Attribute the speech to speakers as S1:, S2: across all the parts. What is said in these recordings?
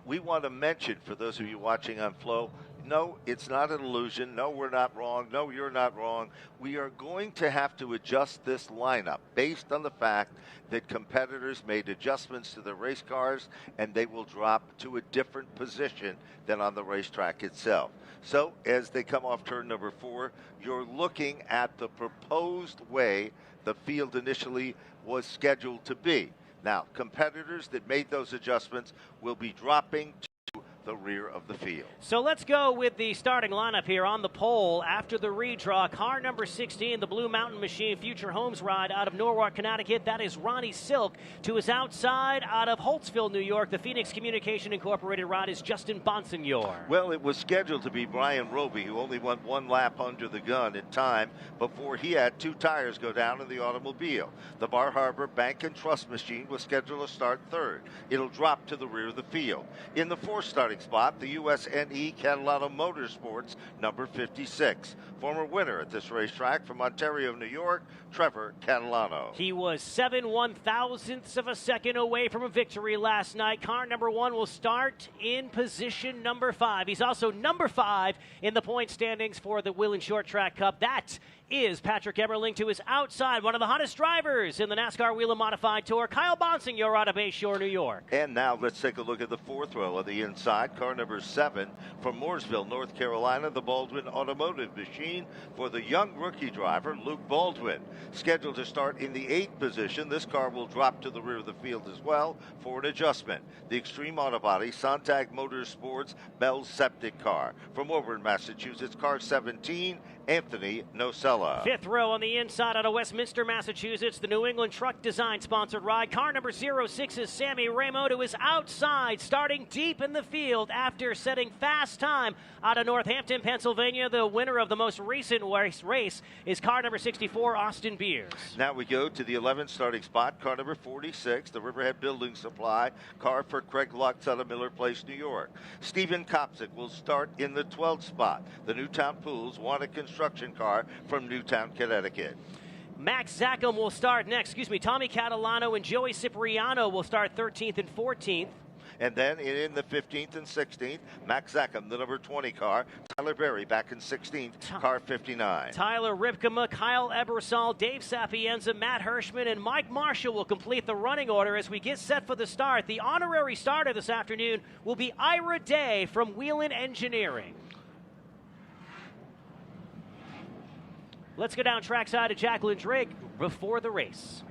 S1: we want to mention, for those of you watching on Flo, no, it's not an illusion. No, we're not wrong. No, you're not wrong. We are going to have to adjust this lineup based on the fact that competitors made adjustments to their race cars, and they will drop to a different position than on the racetrack itself. So as they come off turn number 4, you're looking at the proposed way the field initially was scheduled to be. Now, competitors that made those adjustments will be dropping to the rear of the field.
S2: So let's go with the starting lineup here on the pole after the redraw. Car number 16, the Blue Mountain Machine Future Homes ride out of Norwalk, Connecticut. That is Ronnie Silk. To his outside out of Holtzville, New York, the Phoenix Communication Incorporated ride is Justin Bonsignor.
S1: Well, it was scheduled to be Brian Roby, who only went one lap under the gun in time before he had 2 tires go down in the automobile. The Bar Harbor Bank and Trust Machine was scheduled to start 3rd. It'll drop to the rear of the field. In the 4th starting spot, the USNE Catalano Motorsports number 56. Former winner at this racetrack from Ontario, New York, Trevor Catalano.
S2: He was 7/1,000ths of a second away from a victory last night. Car number 1 will start in position number 5. He's also number 5 in the point standings for the Whelen Short Track Cup. That is Patrick Emerling. To his outside, one of the hottest drivers in the NASCAR Whelen Modified Tour, Kyle Bonsignor out of Bayshore, New York.
S1: And now let's take a look at the 4th row of the inside. Car number 7 from Mooresville, North Carolina, the Baldwin Automotive Machine for the young rookie driver, Luke Baldwin. Scheduled to start in the 8th position, this car will drop to the rear of the field as well for an adjustment. The Extreme Autobody Sontag Motorsports Bell's Septic car. From Auburn, Massachusetts, car 17, Anthony Nocella.
S2: 5th row on the inside out of Westminster, Massachusetts, the New England Truck Design sponsored ride. Car number 06 is Sammy Ramo. To his outside, starting deep in the field after setting fast time out of Northampton, Pennsylvania. The winner of the most recent race is car number 64, Austin Beers.
S1: Now we go to the 11th starting spot, car number 46, the Riverhead Building Supply car for Craig Lux out of Miller Place, New York. Stephen Copsic will start in the 12th spot, the Newtown Pools Wanted construction car from Newtown, Connecticut.
S2: Max Zackham will start next. Tommy Catalano and Joey Cipriano will start 13th and 14th.
S1: And then in the 15th and 16th, Max Zackham, the number 20 car. Tyler Berry back in 16th, car 59.
S2: Tyler Ripkema, Kyle Ebersol, Dave Sapienza, Matt Hirschman, and Mike Marshall will complete the running order as we get set for the start. The honorary starter this afternoon will be Ira Day from Whelen Engineering. Let's go down trackside to Jacqueline Drake before the race.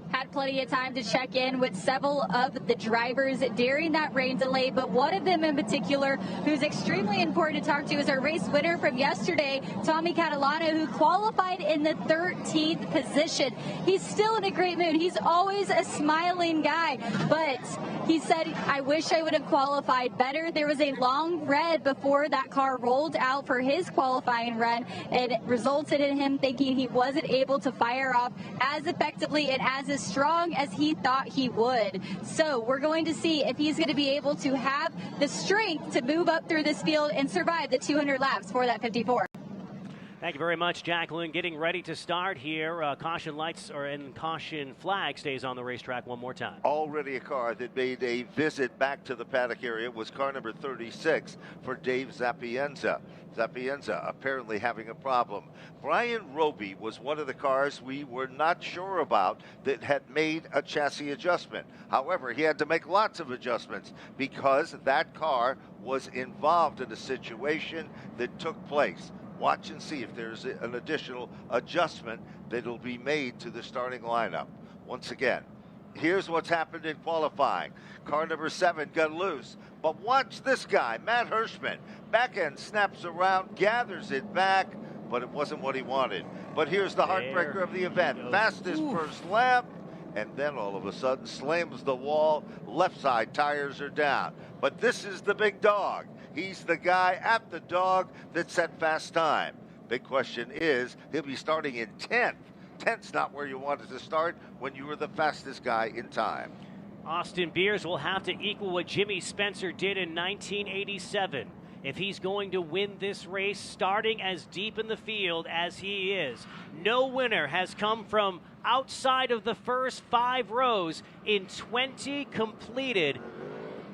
S3: Had plenty of time to check in with several of the drivers during that rain delay, but one of them in particular who's extremely important to talk to is our race winner from yesterday, Tommy Catalano, who qualified in the 13th position. He's still in a great mood. He's always a smiling guy, but he said, I wish I would have qualified better. There was a long red before that car rolled out for his qualifying run, and it resulted in him thinking he wasn't able to fire off as effectively and as strong as he thought he would. So we're going to see if he's going to be able to have the strength to move up through this field and survive the 200 laps for that 54.
S2: Thank you very much, Jacqueline. Getting ready to start here. Caution lights and caution flag stays on the racetrack one more time.
S1: Already a car that made a visit back to the paddock area was car number 36 for Dave Sapienza. Sapienza apparently having a problem. Brian Roby was one of the cars we were not sure about that had made a chassis adjustment. However, he had to make lots of adjustments because that car was involved in a situation that took place. Watch and see if there's an additional adjustment that'll be made to the starting lineup. Once again, here's what's happened in qualifying. Car number 7 got loose, but watch this guy, Matt Hirschman. Back end snaps around, gathers it back, but it wasn't what he wanted. But here's the heartbreaker of the event. Fastest first lap, and then all of a sudden slams the wall. Left side tires are down. But this is the big dog. He's the guy at the dog that set fast time. Big question is, he'll be starting in 10th. 10th's not where you wanted to start when you were the fastest guy in time.
S2: Austin Beers will have to equal what Jimmy Spencer did in 1987 if he's going to win this race, starting as deep in the field as he is. No winner has come from outside of the first 5 rows in 20 completed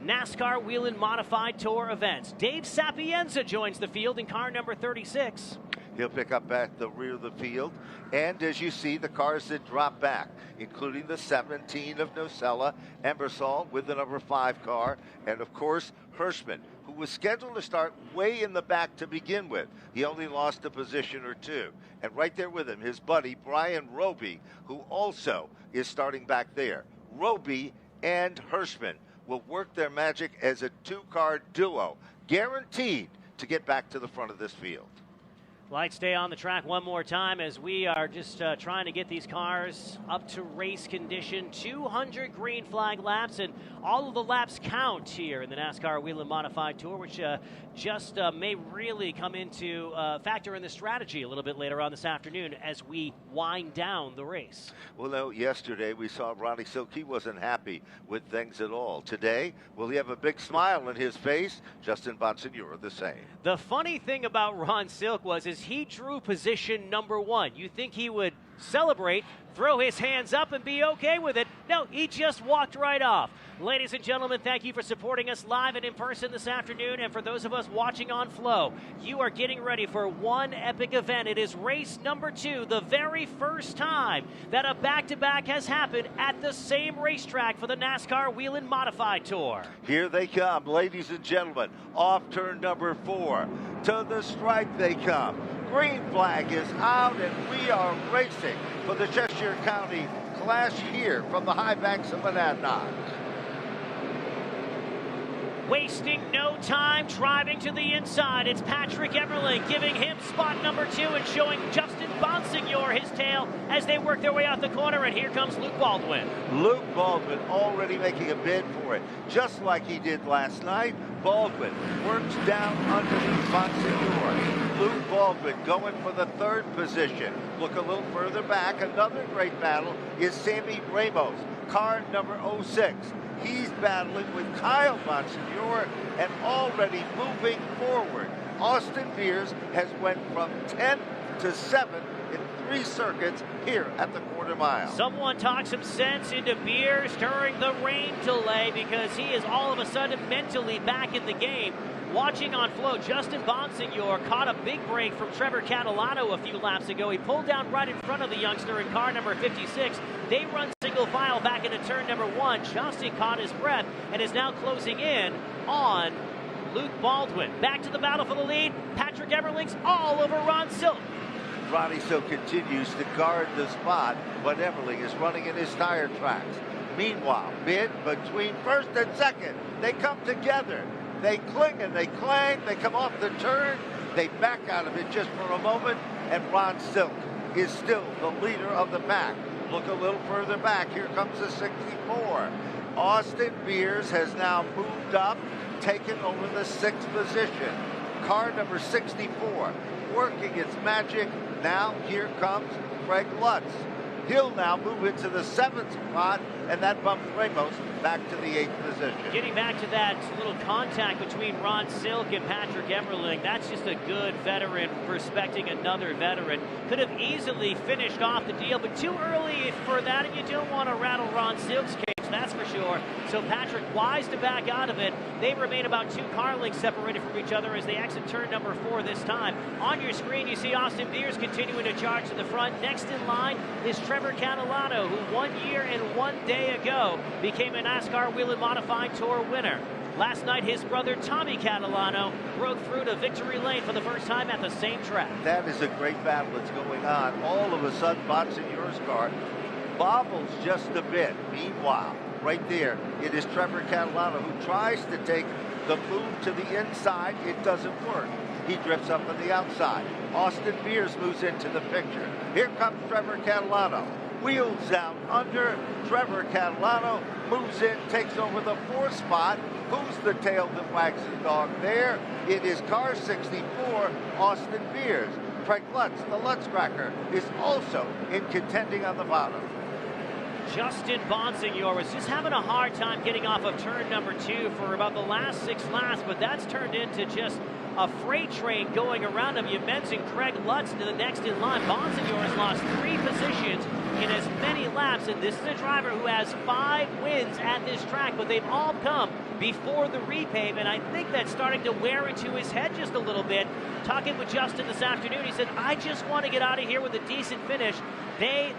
S2: NASCAR Whelen Modified Tour events. Dave Sapienza joins the field in car number 36.
S1: He'll pick up at the rear of the field. And as you see, the cars that drop back, including the 17 of Nocella, Embersol with the number 5 car, and of course, Hirschman, who was scheduled to start way in the back to begin with. He only lost a position or two. And right there with him, his buddy, Brian Roby, who also is starting back there. Roby and Hirschman will work their magic as a 2-car duo, guaranteed to get back to the front of this field.
S2: Lights stay on the track one more time as we are just trying to get these cars up to race condition. 200 green flag laps, and all of the laps count here in the NASCAR Whelen Modified Tour, which just may really come into factor in the strategy a little bit later on this afternoon as we wind down the race.
S1: Well, no, yesterday we saw Ronnie Silk. He wasn't happy with things at all. Today, will he have a big smile on his face? Justin Bonsignore the same.
S2: The funny thing about Ron Silk is he drew position number 1. You think he would celebrate, throw his hands up, and be okay with it. No, he just walked right off. Ladies and gentlemen, thank you for supporting us live and in person this afternoon. And for those of us watching on Flow, you are getting ready for one epic event. It is race number 2, the very first time that a back-to-back has happened at the same racetrack for the NASCAR Whelen Modified Tour.
S1: Here they come, ladies and gentlemen, off turn number 4. To the stripe they come. Green flag is out, and we are racing for the Cheshire County Clash here from the high banks of Monadnock.
S2: Wasting no time driving to the inside. It's Patrick Emerling giving him spot number 2 and showing Justin Bonsignore his tail as they work their way out the corner. And here comes Luke Baldwin.
S1: Luke Baldwin already making a bid for it, just like he did last night. Baldwin works down underneath Bonsignore. Luke Baldwin going for the 3rd position. Look a little further back. Another great battle is Sammy Ramos, car number 06. He's battling with Kyle Bonsignore and already moving forward. Austin Beers has went from 10 to 7 in 3 circuits here at the quarter mile.
S2: Someone talk some sense into Beers during the rain delay because he is all of a sudden mentally back in the game. Watching on Flow, Justin Bonsignore caught a big break from Trevor Catalano a few laps ago. He pulled down right in front of the youngster in car number 56. They run single file back into turn number 1. Justin caught his breath and is now closing in on Luke Baldwin. Back to the battle for the lead. Patrick Emerling's all over Ron Silk.
S1: Ronnie Silk continues to guard the spot, but Emerling is running in his tire tracks. Meanwhile, mid between 1st and 2nd, they come together. They cling and they clang, they come off the turn, they back out of it just for a moment, and Ron Silk is still the leader of the pack. Look a little further back, here comes the 64. Austin Beers has now moved up, taken over the 6th position. Car number 64, working its magic. Now here comes Craig Lutz. He'll now move into the 7th spot, and that bumps Ramos back to the 8th position.
S2: Getting back to that little contact between Ron Silk and Patrick Emerling, that's just a good veteran respecting another veteran. Could have easily finished off the deal, but too early for that, and you don't want to rattle Ron Silk's cage, that's for sure. So Patrick wise to back out of it. They remain about 2 car lengths separated from each other as they exit turn number 4 this time. On your screen, you see Austin Beers continuing to charge to the front. Next in line is Trevor Catalano, who 1 year and 1 day ago became a NASCAR Whelen Modified Tour winner. Last night, his brother Tommy Catalano broke through to victory lane for the first time at the same track.
S1: That is a great battle that's going on. All of a sudden, Bonsignore's car bobbles just a bit. Meanwhile, right there, it is Trevor Catalano who tries to take the move to the inside. It doesn't work. He drifts up on the outside. Austin Beers moves into the picture. Here comes Trevor Catalano. Wheels down under. Trevor Catalano moves in, takes over the 4th spot. Who's the tail that wags the dog there? It is car 64, Austin Beers. Craig Lutz, the Lutz Cracker, is also in contending on the bottom.
S2: Justin Bonsignore was just having a hard time getting off of turn number 2 for about the last 6 laps, but that's turned into just a freight train going around him. You mentioned Craig Lutz to the next in line. Bonsignore has lost 3 positions in as many laps, and this is a driver who has 5 wins at this track, but they've all come before the repave, and I think that's starting to wear into his head just a little bit. Talking with Justin this afternoon, he said, I just want to get out of here with a decent finish.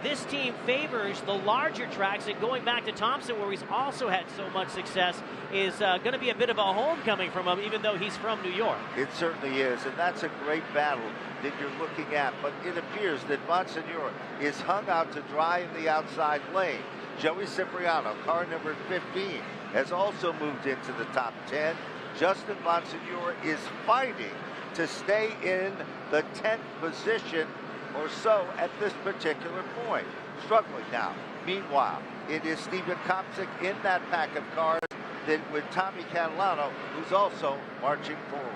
S2: This team favors the larger tracks, and going back to Thompson, where he's also had so much success, is going to be a bit of a homecoming from him, even though he's from New York.
S1: It certainly is, and that's a great battle that you're looking at, but it appears that Bonsignore is hung out to dry in the outside lane. Joey Cipriano, car number 15, has also moved into the top 10. Justin Bonsignore is fighting to stay in the 10th position or so at this particular point. Struggling now. Meanwhile, it is Stephen Copsic in that pack of cars with Tommy Catalano, who's also marching forward.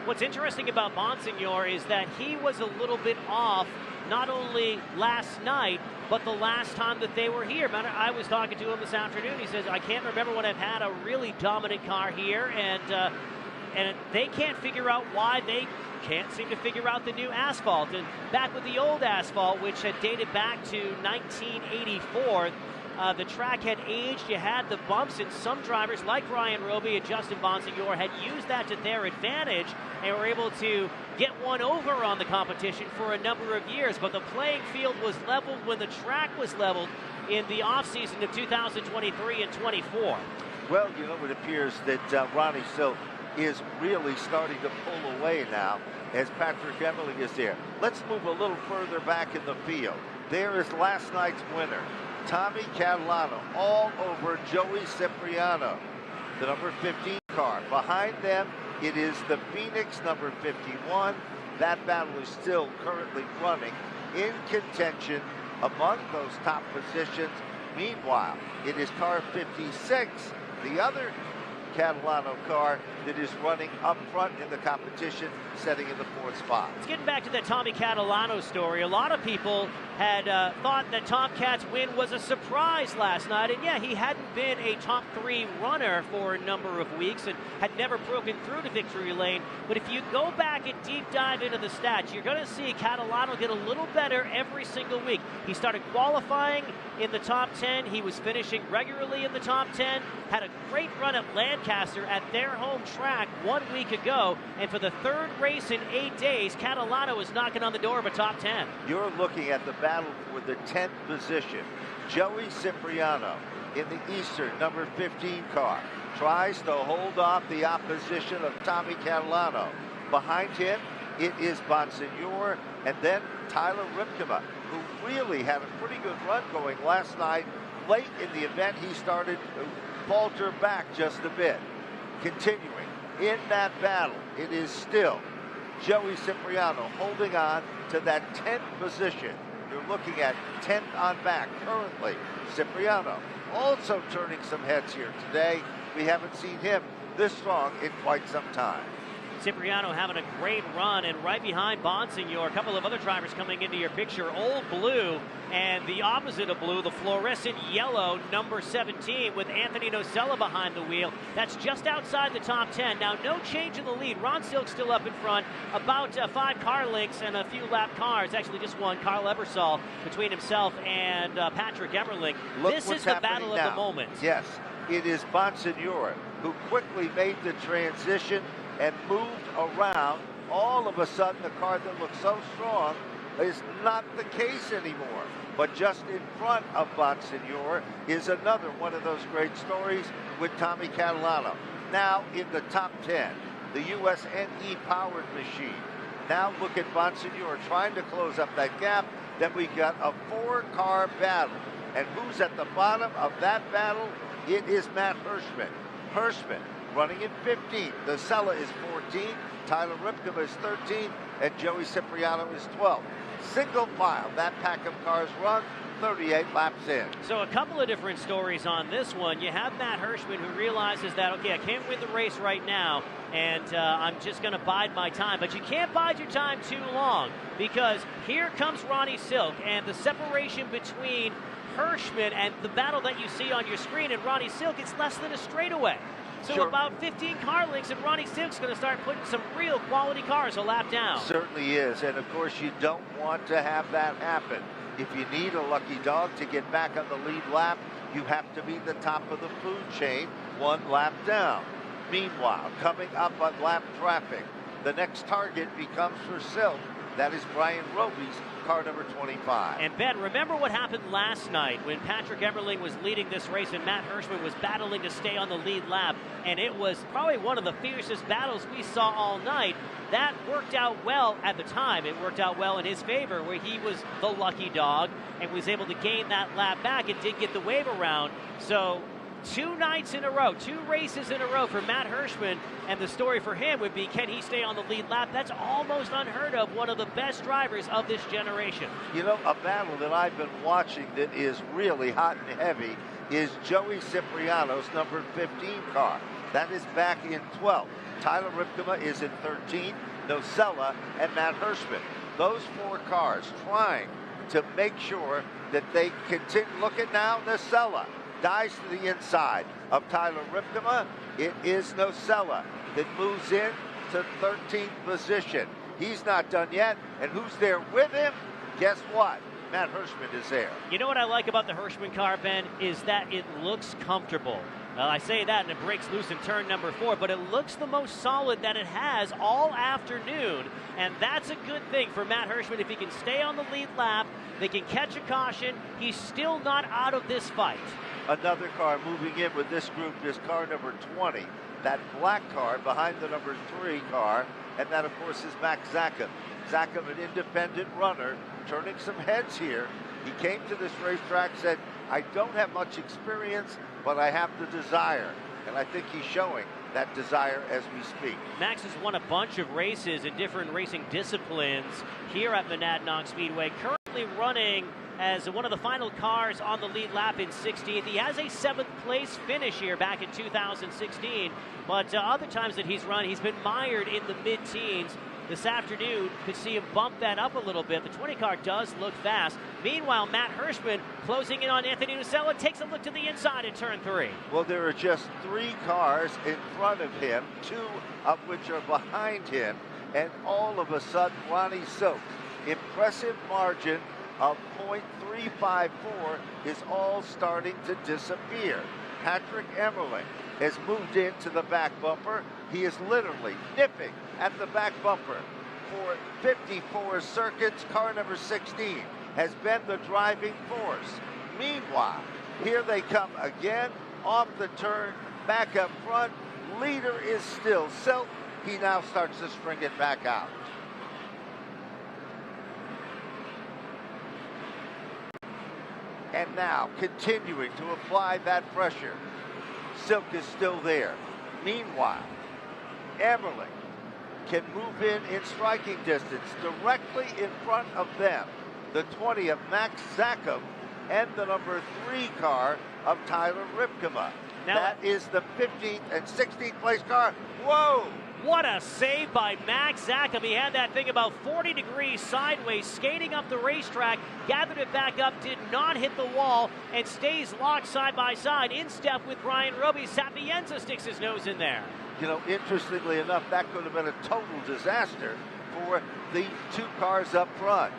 S2: What's interesting about Bonsignore is that he was a little bit off not only last night, but the last time that they were here. I was talking to him this afternoon. He says, I can't remember when I've had a really dominant car here, and they can't figure out why they can't seem to figure out the new asphalt. And back with the old asphalt, which had dated back to 1984, the track had aged. You had the bumps, and some drivers like Brian Roby and Justin Bonsignore had used that to their advantage and were able to get one over on the competition for a number of years. But the playing field was leveled when the track was leveled in the offseason of 2023 and 24.
S1: Well, you know, it appears that Ronnie Silk is really starting to pull away now as Patrick Emerling is there. Let's move a little further back in the field. There is last night's winner, Tommy Catalano, all over Joey Cipriano, the number 15 car. Behind them, it is the Phoenix number 51. That battle is still currently running in contention among those top positions. Meanwhile, it is car 56, the other Catalano car that is running up front in the competition, setting in the 4th spot.
S2: Let's get back to that Tommy Catalano story. A lot of people had thought that Tomcat's win was a surprise last night, and yeah, he hadn't been a top 3 runner for a number of weeks and had never broken through to victory lane. But if you go back and deep dive into the stats, you're going to see Catalano get a little better every single week. He started qualifying in the top 10. He was finishing regularly in the top 10. Had a great run at Lancaster at their home track 1 week ago, and for the 3rd race in 8 days, Catalano is knocking on the door of a top 10.
S1: You're looking at the battle for the 10th position. Joey Cipriano in the Eastern number 15 car tries to hold off the opposition of Tommy Catalano. Behind him, it is Bonsignore, and then Tyler Ripkema, who really had a pretty good run going last night. Late in the event, he started to falter back just a bit. Continuing in that battle, it is still Joey Cipriano holding on to that 10th position. You're looking at 10th on back currently. Cipriano also turning some heads here today. We haven't seen him this strong in quite some time.
S2: Cipriano having a great run, and right behind Bonsignore, a couple of other drivers coming into your picture. Old Blue, and the opposite of blue, the fluorescent yellow, number 17, with Anthony Nocella behind the wheel. That's just outside the top 10. Now, no change in the lead. Ron Silk still up in front, about 5 car lengths and a few lap cars. Actually, just one, Carl Ebersol, between himself and Patrick Emerling. This is the battle of the moment.
S1: Yes, it is Bonsignore who quickly made the transition and moved around. All of a sudden, the car that looked so strong is not the case anymore. But just in front of Bonsignore is another one of those great stories with Tommy Catalano. Now in the top 10, the USNE powered machine. Now look at Bonsignore trying to close up that gap. Then we got a 4-car battle. And who's at the bottom of that battle? It is Matt Hirschman. Hirschman running in 15th. The Sella is 14th. Tyler Ripkema is 13th. And Joey Cipriano is 12th. Single file, that pack of cars run 38 laps in.
S2: So a couple of different stories on this one. You have Matt Hirschman, who realizes that, okay, I can't win the race right now, and I'm just going to bide my time. But you can't bide your time too long, because here comes Ronnie Silk, and the separation between Hirschman and the battle that you see on your screen and Ronnie Silk, it's less than a straightaway. So
S1: sure.
S2: About 15 car lengths, and Ronnie Silk's going to start putting some real quality cars a lap down.
S1: Certainly is, and of course you don't want to have that happen. If you need a lucky dog to get back on the lead lap, you have to be the top of the food chain, one lap down. Meanwhile, coming up on lap traffic, the next target becomes for Silk. That is Brian Roby's car number 25.
S2: And Ben, remember what happened last night when Patrick Emerling was leading this race and Matt Hirschman was battling to stay on the lead lap, and it was probably one of the fiercest battles we saw all night. That worked out well at the time. It worked out well in his favor, where he was the lucky dog and was able to gain that lap back and did get the wave around. So 2 nights in a row, 2 races in a row for Matt Hirschman, and the story for him would be, can he stay on the lead lap? That's almost unheard of. One of the best drivers of this generation.
S1: You know, a battle that I've been watching that is really hot and heavy is Joey Cipriano's number 15 car. That is back in 12th. Tyler Ripkema is in 13th, Nocella and Matt Hirschman. Those 4 cars trying to make sure that they continue. Look at now, Nocella dives to the inside of Tyler Ripkema. It is Nocella that moves in to 13th position. He's not done yet, and who's there with him? Guess what? Matt Hirschman is there.
S2: You know what I like about the Hirschman car, Ben, is that it looks comfortable. I say that and it breaks loose in turn number 4, but it looks the most solid that it has all afternoon, and that's a good thing for Matt Hirschman. If he can stay on the lead lap, they can catch a caution. He's still not out of this fight.
S1: Another car moving in with this group is car number 20, that black car behind the number 3 car, and that, of course, is Max Zackham. Zackham, an independent runner, turning some heads here. He came to this racetrack, said, I don't have much experience, but I have the desire. And I think he's showing that desire as we speak.
S2: Max has won a bunch of races in different racing disciplines here at Monadnock Speedway, currently running as one of the final cars on the lead lap in 16th. He has a 7th place finish here back in 2016, but other times that he's run, he's been mired in the mid-teens. This afternoon, could see him bump that up a little bit. The 20 car does look fast. Meanwhile, Matt Hirschman closing in on Anthony Nocella, takes a look to the inside in turn 3.
S1: Well, there are just 3 cars in front of him, 2 of which are behind him, and all of a sudden, Ronnie Silk, impressive margin of .354 is all starting to disappear. Patrick Emerling has moved into the back bumper. He is literally nipping at the back bumper for 54 circuits. Car number 16 has been the driving force. Meanwhile, here they come again off the turn, back up front. Leader is still Silk. He now starts to string it back out. And now, continuing to apply that pressure, Silk is still there. Meanwhile, Emerling can move in striking distance directly in front of them. The 20 of Max Zackham and the number 3 car of Tyler Ripkema. Now, that is the 15th and 16th place car. Whoa!
S2: What a save by Max Zackham. He had that thing about 40 degrees sideways, skating up the racetrack, gathered it back up, did not hit the wall, and stays locked side by side in step with Brian Roby. Sapienza sticks his nose in there.
S1: You know, interestingly enough, that could have been a total disaster for the 2 cars up front.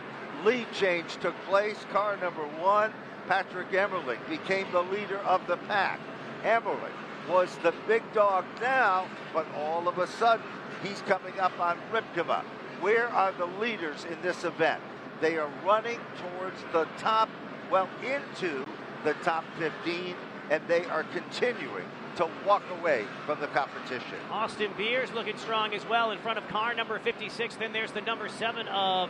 S1: Lead change took place. Car number 1, Patrick Emerling, became the leader of the pack. Emerling was the big dog now, but all of a sudden, he's coming up on Ripkema. Where are the leaders in this event? They are running towards the top, well, into the top 15, and they are continuing to walk away from the competition.
S2: Austin Beers looking strong as well in front of car number 56. Then there's the number 7 of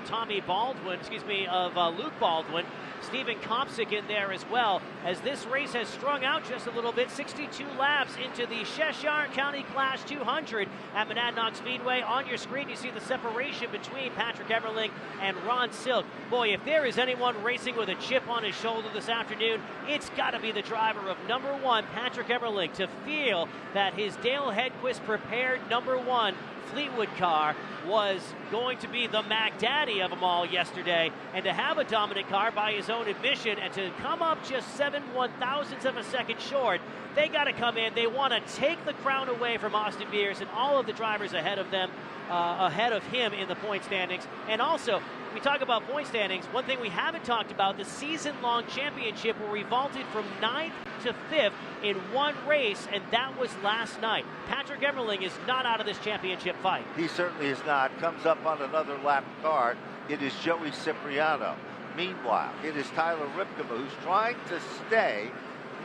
S2: Luke Baldwin. Stephen Copsic in there as well, as this race has strung out just a little bit. 62 laps into the Cheshire County Class 200 at Monadnock Speedway. On your screen, you see the separation between Patrick Emerling and Ron Silk. Boy, if there is anyone racing with a chip on his shoulder this afternoon, it's got to be the driver of number 1, Patrick Emerling, to feel that his Dale Hedquist prepared #1 Fleetwood car was going to be the Mac Daddy of them all yesterday, and to have a dominant car by his own admission and to come up just 7/1000ths of a second short, they got to come in. They want to take the crown away from Austin Beers and all of the drivers ahead of them, ahead of him in the point standings. And also, we talk about point standings. One thing we haven't talked about, the season-long championship where we vaulted from 9th to 5th in one race, and that was last night. Patrick Emerling is not out of this championship fight.
S1: He certainly is not. Comes up on another lap car. It is Joey Cipriano. Meanwhile, it is Tyler Ripkema who's trying to stay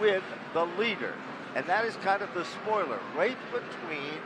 S1: with the leader. And that is kind of the spoiler, right between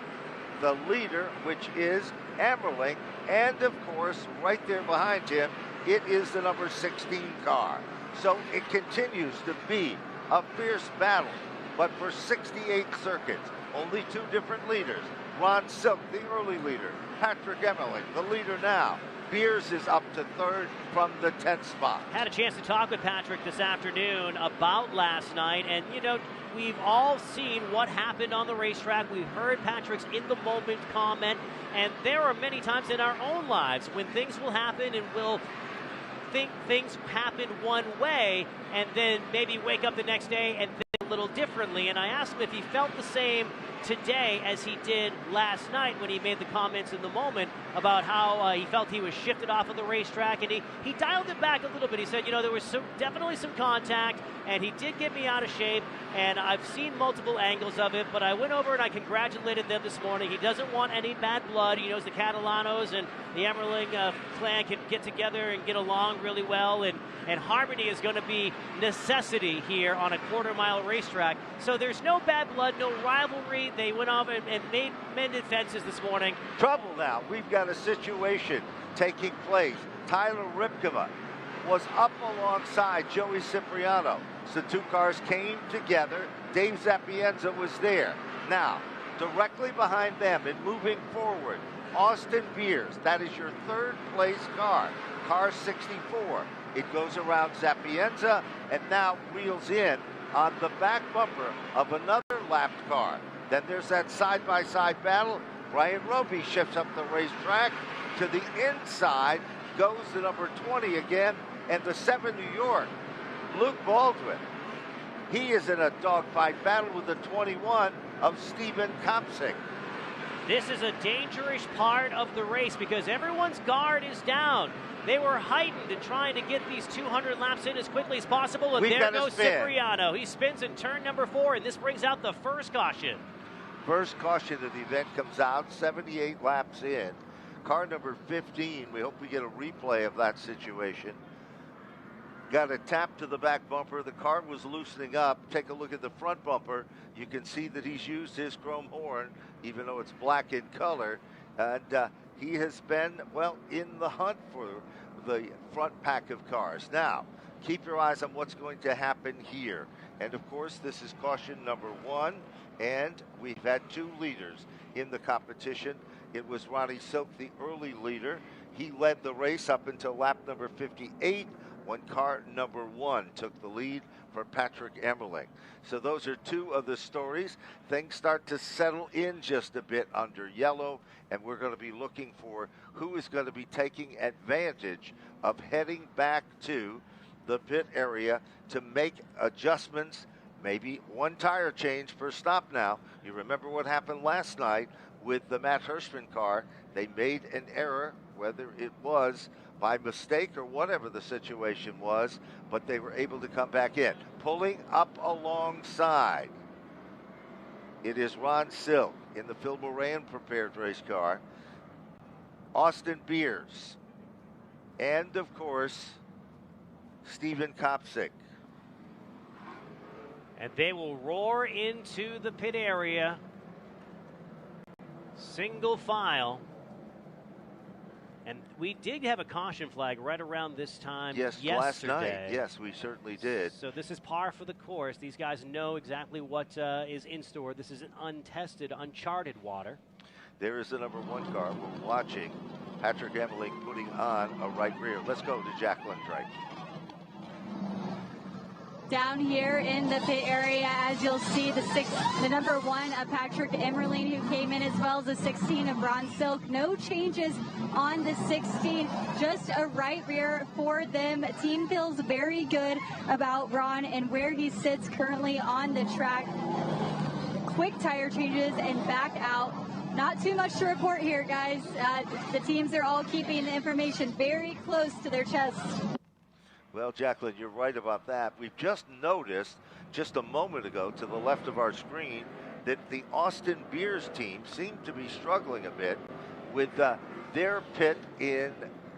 S1: the leader, which is Emerling, and of course, right there behind him, it is the number 16 car. So it continues to be a fierce battle, but for 68 circuits, only two different leaders. Ron Silk, the early leader. Patrick Emerling, the leader now. Beers is up to third from the 10th spot.
S2: Had a chance to talk with Patrick this afternoon about last night, and you know, we've all seen what happened on the racetrack. We've heard Patrick's in-the-moment comment, and there are many times in our own lives when things will happen and we'll think things happen one way and then maybe wake up the next day and think a little differently. And I asked him if he felt the same today as he did last night when he made the comments in the moment about how he felt he was shifted off of the racetrack, and he dialed it back a little bit. He said, you know, there was definitely some contact, and he did get me out of shape, and I've seen multiple angles of it, but I went over and I congratulated them this morning. He doesn't want any bad blood. He knows the Catalanos and the Emerling clan can get together and get along really well, and harmony is going to be necessity here on a quarter-mile racetrack. So there's no bad blood, no rivalry. They went off and mended fences this morning.
S1: Trouble now. We've got a situation taking place. Tyler Ripkema was up alongside Joey Cipriano. So two cars came together. Dave Zapienza was there. Now, directly behind them and moving forward, Austin Beers. That is your third place car, car 64. It goes around Zapienza and now wheels in on the back bumper of another lapped car. Then there's that side-by-side battle. Brian Roby shifts up the racetrack to the inside, goes to number 20 again, and the 7 New York, Luke Baldwin. He is in a dogfight battle with the 21 of Stephen Copsic.
S2: This is a dangerous part of the race because everyone's guard is down. They were heightened in trying to get these 200 laps in as quickly as possible, and there goes Cipriano. He spins in turn number 4, and this brings out the first caution.
S1: First caution of the event comes out, 78 laps in. Car number 15, we hope we get a replay of that situation. Got a tap to the back bumper. The car was loosening up. Take a look at the front bumper. You can see that he's used his chrome horn, even though it's black in color. And he has been, well, in the hunt for the front pack of cars. Now, keep your eyes on what's going to happen here. And, of course, this is caution number 1. And we've had two leaders in the competition. It was Ronnie Silk, the early leader. He led the race up until lap number 58 when car number 1 took the lead for Patrick Emerling. So those are two of the stories. Things start to settle in just a bit under yellow, and we're going to be looking for who is going to be taking advantage of heading back to the pit area to make adjustments. Maybe one tire change per stop now. You remember what happened last night with the Matt Hirschman car. They made an error, whether it was by mistake or whatever the situation was, but they were able to come back in. Pulling up alongside, it is Ron Silk in the Phil Moran prepared race car, Austin Beers, and of course, Stephen Copsic.
S2: And they will roar into the pit area. Single file. And we did have a caution flag right around this time yesterday.
S1: Last night. Yes, we certainly did.
S2: So this is par for the course. These guys know exactly what is in store. This is an untested, uncharted water.
S1: There is the number 1 car. We're watching Patrick Emerling putting on a right rear. Let's go to Jacqueline Drake.
S3: down here in the pit area, as you'll see the number 1 Patrick Emerling, who came in, as well as the 16 of Ron Silk. No changes on the 16, just a right rear for them. Team feels very good about Ron and where he sits currently on the track. Quick tire changes and back out. Not too much to report here, guys. The teams are all keeping the information very close to their chests.
S1: Well, Jacqueline, you're right about that. We've just noticed just a moment ago to the left of our screen that the Austin Beers team seemed to be struggling a bit with their pit in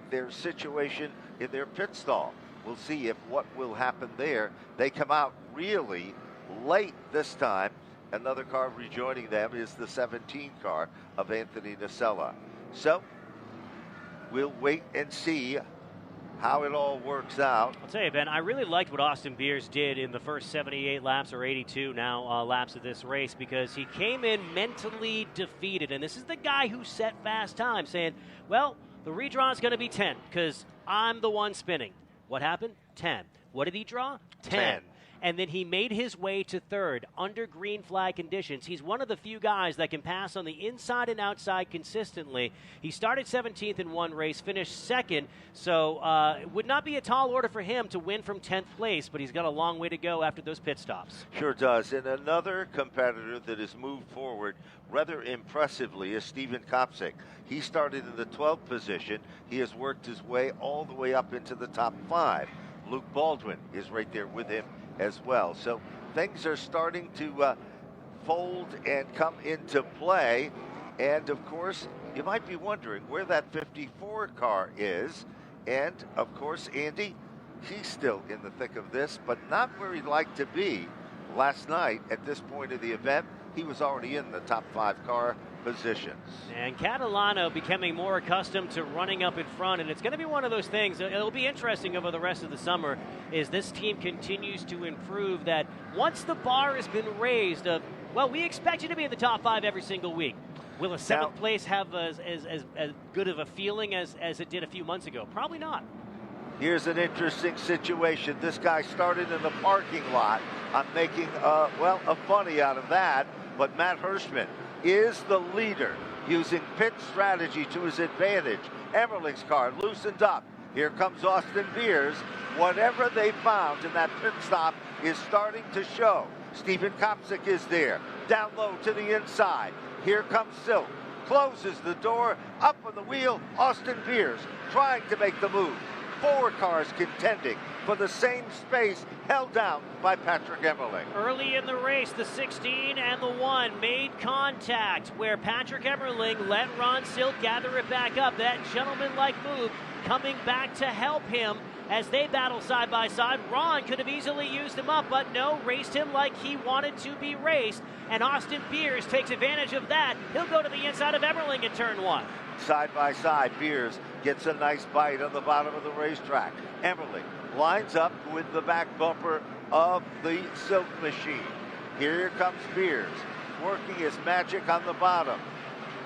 S1: their situation in their pit stall. We'll see if what will happen there. They come out really late this time. Another car rejoining them is the 17 car of Anthony Nacella. So we'll wait and see how it all works out.
S2: I'll tell you, Ben, I really liked what Austin Beers did in the first 78 laps, or 82 now laps of this race, because he came in mentally defeated. And this is the guy who set fast time, saying, well, the redraw is going to be 10 because I'm the one spinning. What happened? 10. What did he draw? 10. And then he made his way to third under green flag conditions. He's one of the few guys that can pass on the inside and outside consistently. He started 17th in one race, finished second, so it would not be a tall order for him to win from 10th place, but he's got a long way to go after those pit stops.
S1: Sure does. And another competitor that has moved forward rather impressively is Stephen Copsic. He started in the 12th position. He has worked his way all the way up into the top 5. Luke Baldwin is right there with him as well. So things are starting to fold and come into play. And of course, you might be wondering where that 54 car is. And of course, Andy, he's still in the thick of this, but not where he'd like to be. Last night, at this point of the event, he was already in the top 5 car positions.
S2: And Catalano becoming more accustomed to running up in front, and it's going to be one of those things. It'll be interesting over the rest of the summer as this team continues to improve, that once the bar has been raised of, well, we expect you to be in the top 5 every single week. Will a 7th place have as good of a feeling as it did a few months ago? Probably not.
S1: Here's an interesting situation. This guy started in the parking lot. I'm making, a funny out of that, but Matt Hirschman is the leader, using pit strategy to his advantage. Emerling's car loosened up. Here comes Austin Beers. Whatever they found in that pit stop is starting to show. Stephen Copsic is there, down low to the inside. Here comes Silk, closes the door, up on the wheel. Austin Beers trying to make the move. 4 cars contending for the same space, held down by Patrick Emerling.
S2: Early in the race, the 16 and the 1 made contact where Patrick Emerling let Ron Silk gather it back up. That gentleman-like move coming back to help him as they battle side by side. Ron could have easily used him up, but no, raced him like he wanted to be raced. And Austin Beers takes advantage of that. He'll go to the inside of Emerling in turn 1.
S1: Side by side, Beers gets a nice bite on the bottom of the racetrack. Emerling lines up with the back bumper of the Silk machine. Here comes Beers, working his magic on the bottom.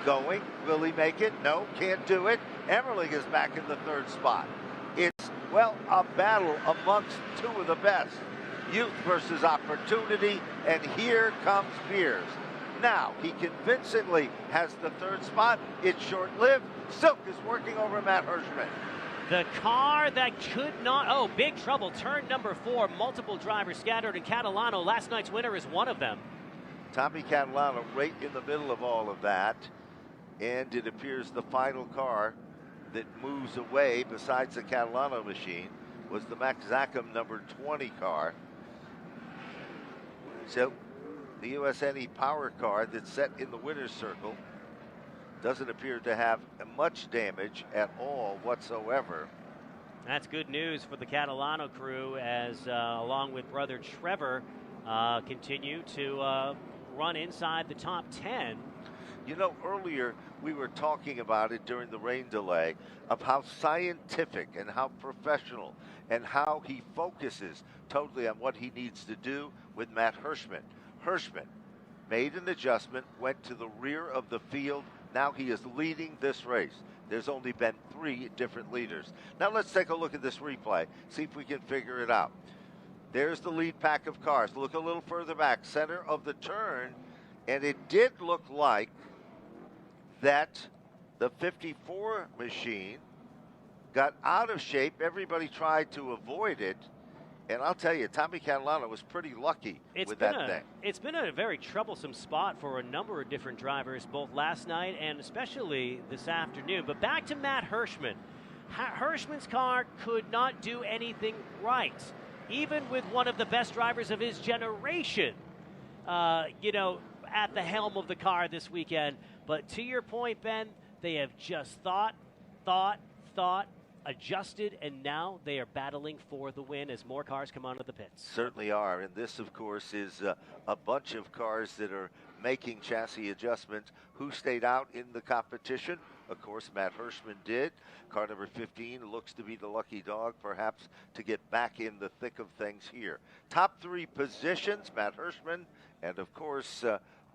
S1: Going, will he make it? No, can't do it. Emerling is back in the 3rd spot. It's, a battle amongst 2 of the best. Youth versus opportunity, and here comes Beers. Now, he convincingly has the 3rd spot. It's short-lived. Silk is working over Matt Hirschman.
S2: The car that could not, big trouble. Turn number 4, multiple drivers scattered, and Catalano, last night's winner, is one of them.
S1: Tommy Catalano right in the middle of all of that. And it appears the final car that moves away, besides the Catalano machine, was the Max Zackham number 20 car. So the USNE power car that's set in the winner's circle doesn't appear to have much damage at all whatsoever.
S2: That's good news for the Catalano crew as, along with brother Trevor, continue to run inside the top 10.
S1: You know, earlier we were talking about it during the rain delay of how scientific and how professional and how he focuses totally on what he needs to do with Matt Hirschman. Hirschman made an adjustment, went to the rear of the field. Now he is leading this race. There's only been 3 different leaders. Now let's take a look at this replay, see if we can figure it out. There's the lead pack of cars. Look a little further back, center of the turn, and it did look like that the 54 machine got out of shape. Everybody tried to avoid it. And I'll tell you, Tommy Catalano was pretty lucky with that thing.
S2: It's been a very troublesome spot for a number of different drivers, both last night and especially this afternoon. But back to Matt Hirschman. Hirschman's car could not do anything right, even with one of the best drivers of his generation, at the helm of the car this weekend. But to your point, Ben, they have just thought, adjusted, and now they are battling for the win as more cars come onto the pits.
S1: Certainly are, and this, of course, is a bunch of cars that are making chassis adjustments. Who stayed out in the competition? Of course, Matt Hirschman did. Car number 15 looks to be the lucky dog, perhaps, to get back in the thick of things here. Top 3 positions, Matt Hirschman, and, of course,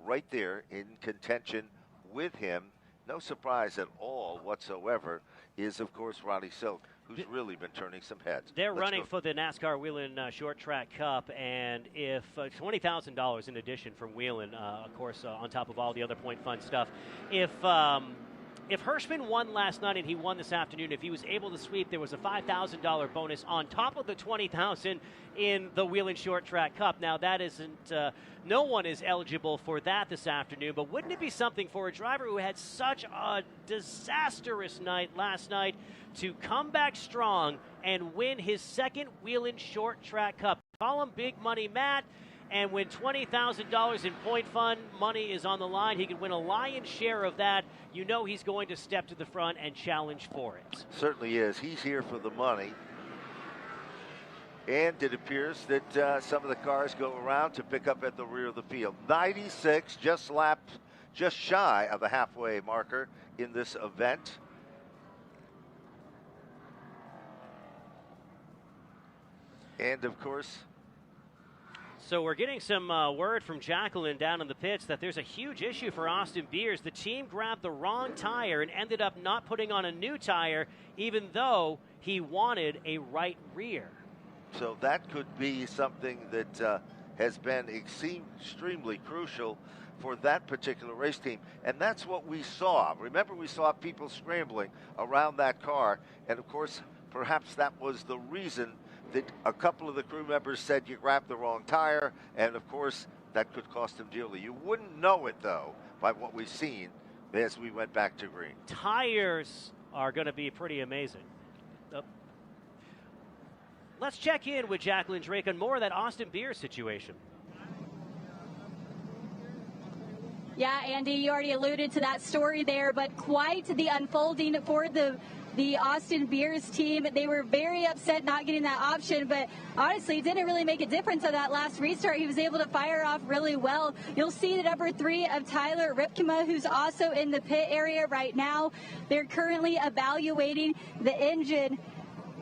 S1: right there in contention with him, no surprise at all whatsoever, is, of course, Ronnie Silk, who's really been turning some heads.
S2: They're running for the NASCAR Whelen Short Track Cup, and if $20,000 in addition from Whelen, of course, on top of all the other point fund stuff, if Hirschman won last night and he won this afternoon, if he was able to sweep, there was a $5,000 bonus on top of the $20,000 in the Whelen Short Track Cup. Now, that isn't, no one is eligible for that this afternoon, but wouldn't it be something for a driver who had such a disastrous night last night to come back strong and win his second Whelen Short Track Cup? Call him Big Money Matt. And when $20,000 in point fund money is on the line, he can win a lion's share of that. You know he's going to step to the front and challenge for it.
S1: Certainly is. He's here for the money. And it appears that some of the cars go around to pick up at the rear of the field. 96, just shy of the halfway marker in this event. And, of course,
S2: so we're getting some word from Jacqueline down in the pits that there's a huge issue for Austin Beers. The team grabbed the wrong tire and ended up not putting on a new tire, even though he wanted a right rear.
S1: So that could be something that has been extremely crucial for that particular race team. And that's what we saw. Remember, we saw people scrambling around that car. And, of course, perhaps that was the reason that a couple of the crew members said you grabbed the wrong tire, and of course that could cost him dearly. You wouldn't know it, though, by what we've seen as we went back to green.
S2: Tires are going to be pretty amazing. Let's check in with Jacqueline Drake on more of that Austin Beers situation.
S3: Yeah, Andy, you already alluded to that story there, but quite the unfolding for the Austin Beers team. They were very upset not getting that option, but honestly, it didn't really make a difference on that last restart. He was able to fire off really well. You'll see the number 3 of Tyler Ripkema, who's also in the pit area right now. They're currently evaluating the engine.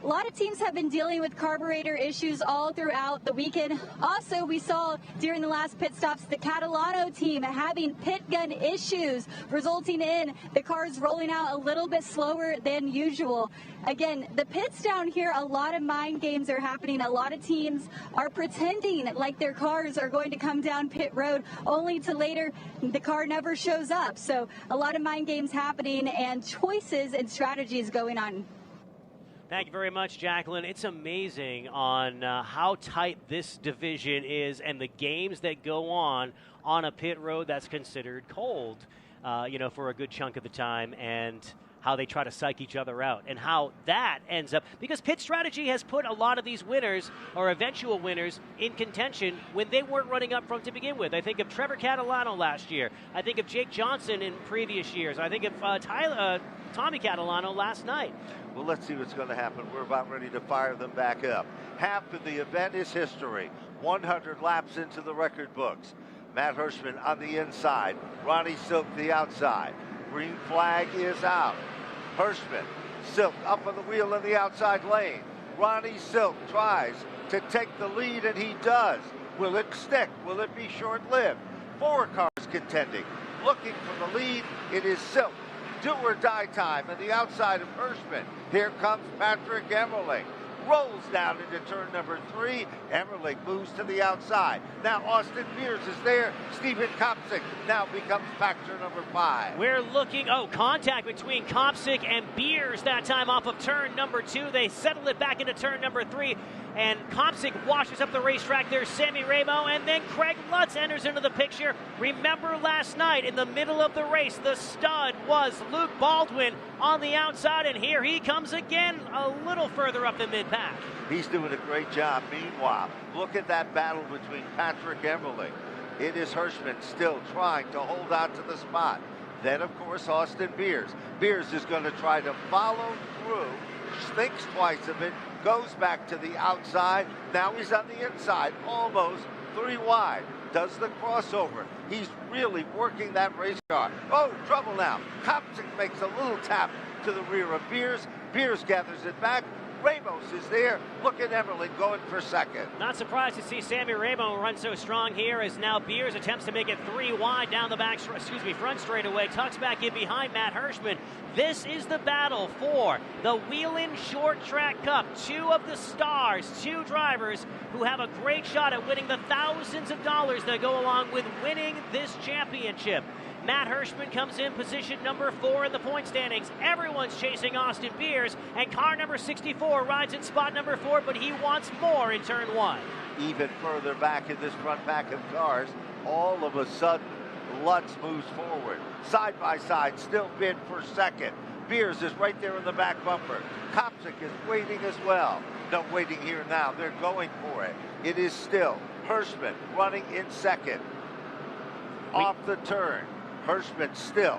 S3: A lot of teams have been dealing with carburetor issues all throughout the weekend. Also, we saw during the last pit stops the Catalano team having pit gun issues, resulting in the cars rolling out a little bit slower than usual. Again, the pits down here, a lot of mind games are happening. A lot of teams are pretending like their cars are going to come down pit road, only to later the car never shows up. So a lot of mind games happening and choices and strategies going on.
S2: Thank you very much, Jacqueline. It's amazing on how tight this division is and the games that go on a pit road that's considered cold, for a good chunk of the time, and how they try to psych each other out and how that ends up. Because pit strategy has put a lot of these winners or eventual winners in contention when they weren't running up front to begin with. I think of Trevor Catalano last year. I think of Jake Johnson in previous years. I think of Tommy Catalano last night.
S1: Well, let's see what's going to happen. We're about ready to fire them back up. Half of the event is history. 100 laps into the record books. Matt Hirschman on the inside. Ronnie Silk the outside. Green flag is out. Hirschman, Silk up on the wheel in the outside lane. Ronnie Silk tries to take the lead, and he does. Will it stick? Will it be short-lived? 4 cars contending. Looking for the lead, it is Silk. Do or die time on the outside of Hirschman. Here comes Patrick Emerling. rolls down into turn number 3. Emerling moves to the outside. Now Austin Beers is there. Stephen Copsic now becomes factor number 5.
S2: We're looking, contact between Copsic and Beers that time off of turn number 2. They settle it back into turn number 3. And Copsic washes up the racetrack. There's Sammy Ramo, and then Craig Lutz enters into the picture. Remember last night in the middle of the race, the stud was Luke Baldwin on the outside, and here he comes again a little further up the mid-pack.
S1: He's doing a great job. Meanwhile, look at that battle between Patrick Emerling. It is Hirschman still trying to hold on to the spot. Then, of course, Austin Beers. Beers is going to try to follow through, thinks twice of it, goes back to the outside. Now he's on the inside, almost 3 wide. Does the crossover. He's really working that race car. Oh, trouble now. Copsic makes a little tap to the rear of Beers. Beers gathers it back. Ramos is there. Look at Emerling going for second.
S2: Not surprised to see Sammy Ramo run so strong here as now Beers attempts to make it 3 wide down the front straightaway. Tucks back in behind Matt Hirschman. This is the battle for the Whelen Short Track Cup. 2 of the stars, 2 drivers who have a great shot at winning the thousands of dollars that go along with winning this championship. Matt Hirschman comes in position number 4 in the point standings. Everyone's chasing Austin Beers, and car number 64 rides in spot number 4, but he wants more in turn 1.
S1: Even further back in this front pack of cars, all of a sudden, Lutz moves forward. Side by side, still bid for second. Beers is right there in the back bumper. Copsic is waiting as well. No waiting here now. They're going for it. It is still Hirschman running in second. Off the turn. Hirschman still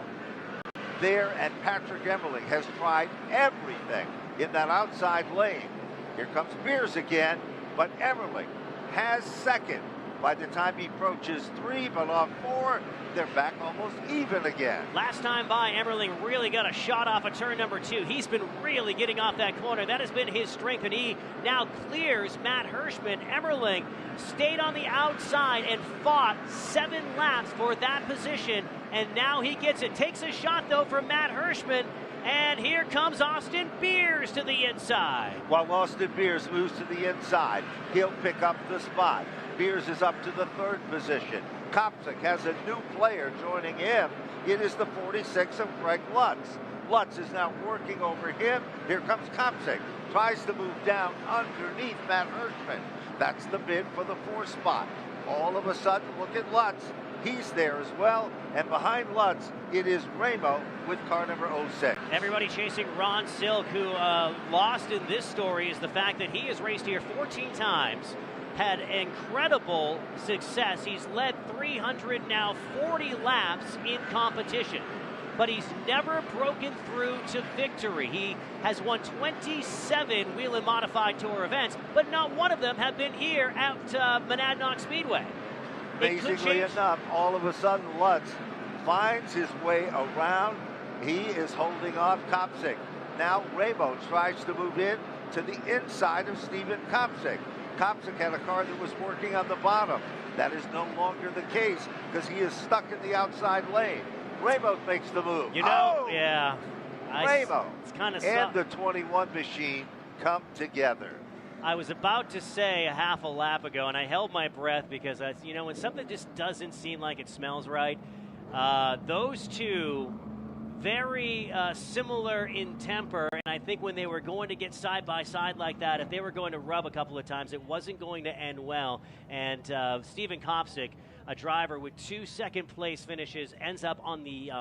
S1: there, and Patrick Emerling has tried everything in that outside lane. Here comes Beers again, but Emerling has second by the time he approaches 3, but off 4, they're back almost even again.
S2: Last time by, Emerling really got a shot off of turn number 2. He's been really getting off that corner. That has been his strength, and he now clears Matt Hirschman. Emerling stayed on the outside and fought 7 laps for that position, and now he gets it. Takes a shot, though, from Matt Hirschman, and here comes Austin Beers to the inside.
S1: While Austin Beers moves to the inside, he'll pick up the spot. Beers is up to the 3rd position. Copsic has a new player joining him. It is the 46 of Craig Lutz. Lutz is now working over him. Here comes Copsic. Tries to move down underneath Matt Hirschman. That's the bid for the 4th spot. All of a sudden, look at Lutz. He's there as well. And behind Lutz, it is Ramo with car number 06.
S2: Everybody chasing Ron Silk, who lost in this story is the fact that he has raced here 14 times. Had incredible success. He's led 340 laps in competition, but he's never broken through to victory. He has won 27 Whelen Modified Tour events, but not one of them have been here at Monadnock Speedway.
S1: Amazingly enough, all of a sudden Lutz finds his way around. He is holding off Copsic. Now Ramo tries to move in to the inside of Stephen Copsic. Copsic had a car that was working on the bottom. That is no longer the case because he is stuck in the outside lane. Ramo makes the move.
S2: Yeah.
S1: Ramo
S2: it's kind of
S1: and the 21 machine come together.
S2: I was about to say a half a lap ago, and I held my breath because, when something just doesn't seem like it smells right, those two very similar in temper, and I think when they were going to get side by side like that, if they were going to rub a couple of times, it wasn't going to end well. And Stephen Copsic, a driver with 2 second-place finishes, ends up on the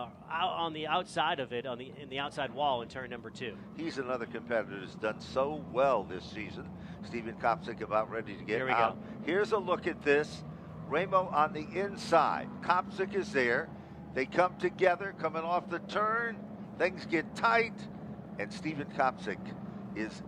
S2: outside of it, in the outside wall in turn number 2.
S1: He's another competitor who's done so well this season. Stephen Copsic about ready to get
S2: Here we
S1: out.
S2: go.
S1: Here's a look at this. Ramo on the inside. Copsic is there. They come together, coming off the turn. Things get tight, and Stephen Copsic is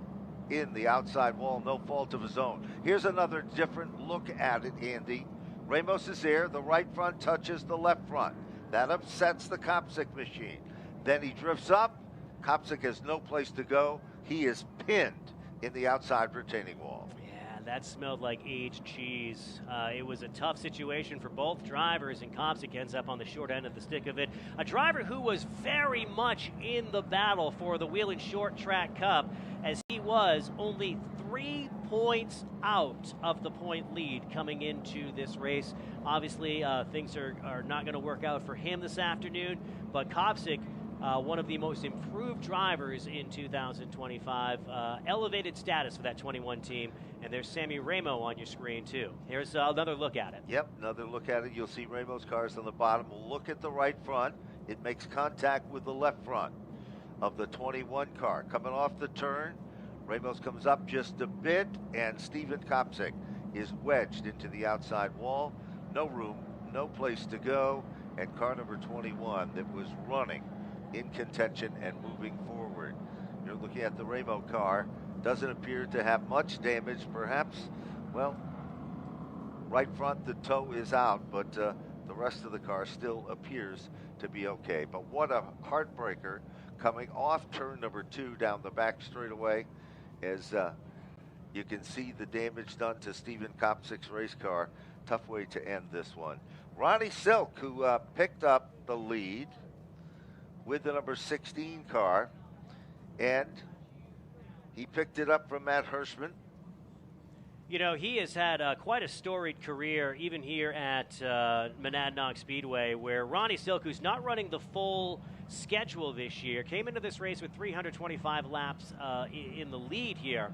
S1: in the outside wall, no fault of his own. Here's another different look at it, Andy. Ramos is there. The right front touches the left front. That upsets the Copsic machine. Then he drifts up. Copsic has no place to go. He is pinned in the outside retaining wall.
S2: Yeah, that smelled like aged cheese. It was a tough situation for both drivers, and Copsic ends up on the short end of the stick of it. A driver who was very much in the battle for the Whelen Short Track Cup, as he was only 3 points out of the point lead coming into this race. Obviously, things are not going to work out for him this afternoon, but Copsic, one of the most improved drivers in 2025, elevated status for that 21 team. And there's Sammy Ramo on your screen, too. Here's another look at it.
S1: Yep, another look at it. You'll see Ramo's cars on the bottom. Look at the right front. It makes contact with the left front of the 21 car. Coming off the turn, Ramos comes up just a bit, and Stephen Copsic is wedged into the outside wall. No room, no place to go, and car number 21 that was running in contention and moving forward. You're looking at the Ramo car. Doesn't appear to have much damage, perhaps. Well, right front, the toe is out, but the rest of the car still appears to be okay. But what a heartbreaker coming off turn number 2 down the back straightaway, as you can see the damage done to Stephen Copsic's race car. Tough way to end this one. Ronnie Silk, who picked up the lead with the number 16 car, and he picked it up from Matt Hirschman.
S2: You know, he has had quite a storied career, even here at Monadnock Speedway, where Ronnie Silk, who's not running the full schedule this year, came into this race with 325 laps in the lead here.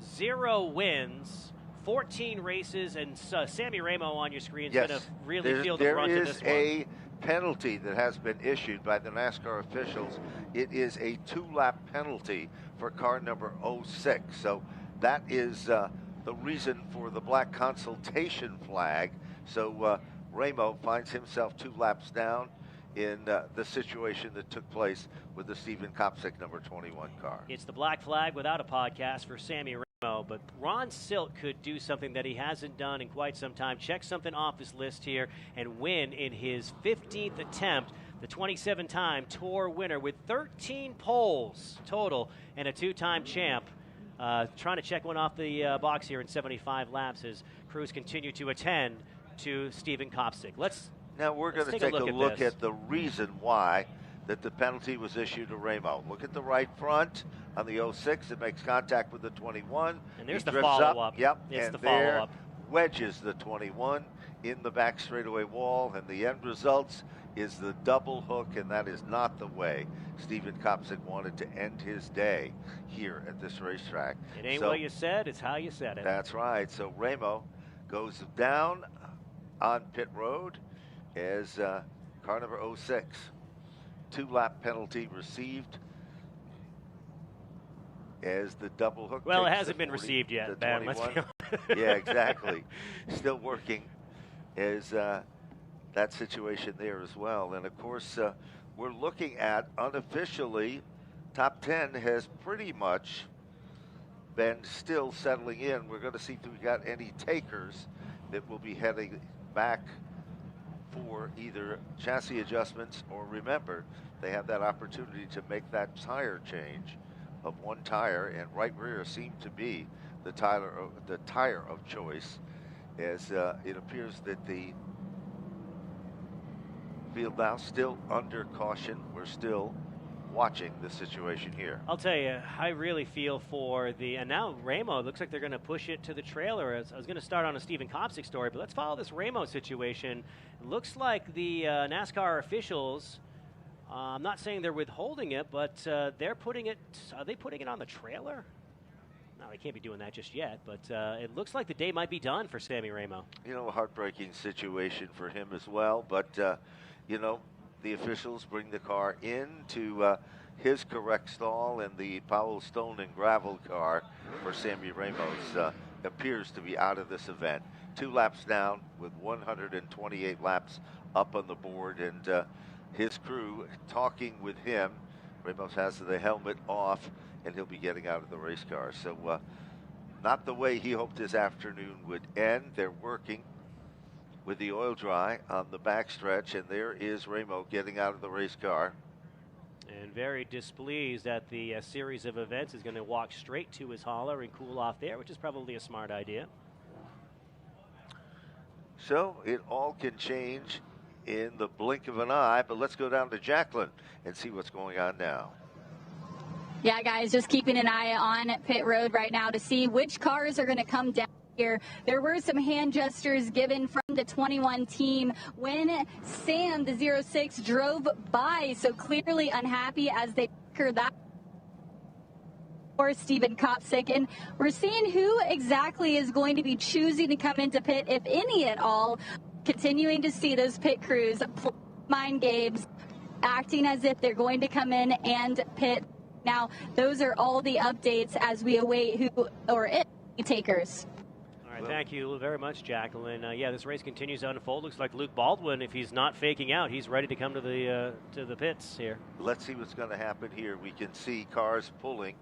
S2: 0 wins, 14 races, and Sammy Ramo on your screen is going to really feel the brunt of this one.
S1: There is a penalty that has been issued by the NASCAR officials. It is a 2-lap penalty for car number 06. So that is the reason for the black consultation flag. So Ramo finds himself 2 laps down in the situation that took place with the Stephen Copsic number 21 car.
S2: It's the black flag without a podcast for Sammy Ramo, but Ron Silk could do something that he hasn't done in quite some time. Check something off his list here and win in his 15th attempt, the 27-time Tour winner with 13 poles total and a 2-time champ. Trying to check one off the box here in 75 laps as crews continue to attend to Stephen Copsic.
S1: Now we're going to take a look at the reason why that the penalty was issued to Ramo. Look at the right front on the 06. It makes contact with the 21.
S2: And there's the follow-up.
S1: Yep,
S2: it's
S1: and
S2: the follow-up.
S1: Wedges the 21 in the back straightaway wall, and the end results is the double hook, and that is not the way Stephen Copsic wanted to end his day here at this racetrack.
S2: It ain't what you said, it's how you said it.
S1: That's right. So Ramo goes down on pit road as car number 06. 2-lap penalty received as the double hook.
S2: Well, it hasn't been received yet, Ben. Let's be honest.
S1: Yeah, exactly. Still working as that situation there as well. And of course, we're looking at unofficially, top 10 has pretty much been still settling in. We're going to see if we got any takers that will be heading back for either chassis adjustments, or remember, they have that opportunity to make that tire change of one tire, and right rear seemed to be the tire of choice, as it appears that the field now still under caution. We're still watching the situation here.
S2: I'll tell you, I really feel for and now Ramo, looks like they're going to push it to the trailer. I was going to start on a Stephen Copsic story, but let's follow this Ramo situation. It looks like the NASCAR officials, I'm not saying they're withholding it, but they're putting it, are they putting it on the trailer? No, they can't be doing that just yet, but it looks like the day might be done for Sammy Ramo.
S1: You know, a heartbreaking situation for him as well, but, you know, the officials bring the car into his correct stall, and the Powell Stone and Gravel car for Sammy Ramos appears to be out of this event. 2 laps down with 128 laps up on the board, and his crew talking with him. Ramos has the helmet off, and he'll be getting out of the race car. So not the way he hoped his afternoon would end. They're working with the oil dry on the backstretch, and there is Ramo getting out of the race car.
S2: And very displeased at the series of events. Is going to walk straight to his hauler and cool off there, which is probably a smart idea.
S1: So it all can change in the blink of an eye, but let's go down to Jacqueline and see what's going on now.
S3: Yeah, guys, just keeping an eye on pit road right now to see which cars are going to come down here. There were some hand gestures given from the 21 team when Sam, the 06, drove by, so clearly unhappy as they heard that for Stephen Copsic. And we're seeing who exactly is going to be choosing to come into pit, if any at all. Continuing to see those pit crews mind games, acting as if they're going to come in and pit. Now, those are all the updates as we await who or if takers.
S2: All right, thank you very much, Jacqueline. Yeah, this race continues to unfold. Looks like Luke Baldwin, if he's not faking out, he's ready to come to the pits here.
S1: Let's see what's going to happen here. We can see cars pulling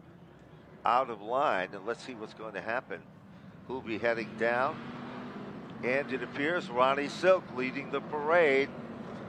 S1: out of line, and let's see what's going to happen. Who'll be heading down? And it appears Ronnie Silk leading the parade.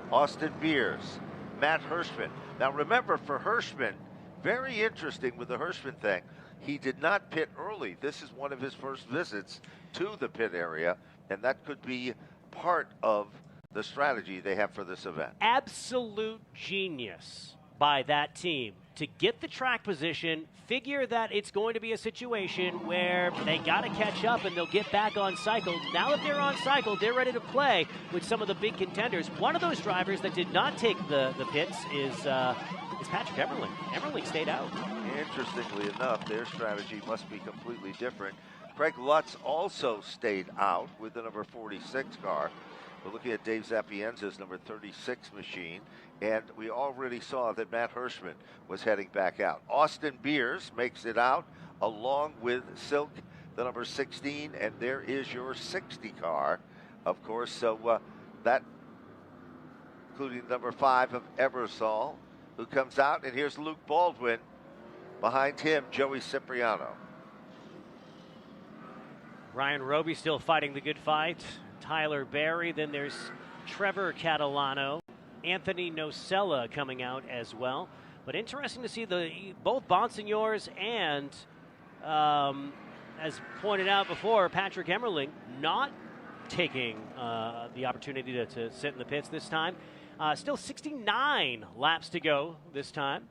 S1: Austin Beers, Matt Hirschman. Now remember, for Hirschman, very interesting with the Hirschman thing, he did not pit early. This is one of his first visits to the pit area, and that could be part of the strategy they have for this event.
S2: Absolute genius by that team to get the track position, figure that it's going to be a situation where they got to catch up and they'll get back on cycle. Now that they're on cycle, they're ready to play with some of the big contenders. One of those drivers that did not take the pits is Patrick Emerling. Emerling stayed out.
S1: Interestingly enough, their strategy must be completely different. Craig Lutz also stayed out with the number 46 car. We're looking at Dave Zapienza's number 36 machine, and we already saw that Matt Hirschman was heading back out. Austin Beers makes it out along with Silk, the number 16, and there is your 60 car, of course. So that, including number 5 of Ebersol, who comes out, and here's Luke Baldwin. Behind him, Joey Cipriano.
S2: Ryan Roby still fighting the good fight. Tyler Berry. Then there's Trevor Catalano. Anthony Nocella coming out as well. But interesting to see both Bonsignors and, as pointed out before, Patrick Emerling not taking the opportunity to sit in the pits this time. Still 69 laps to go this time.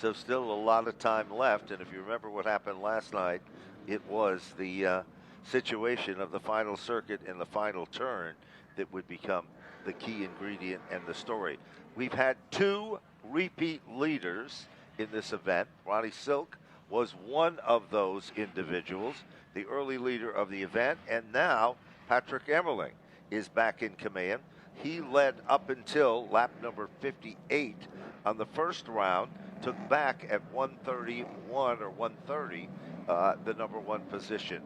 S1: So still a lot of time left, and if you remember what happened last night, it was the situation of the final circuit and the final turn that would become the key ingredient and the story. We've had 2 repeat leaders in this event. Ronnie Silk was one of those individuals, the early leader of the event, and now Patrick Emerling is back in command. He led up until lap number 58 on the first round, took back at 131 or 130 the number 1 position.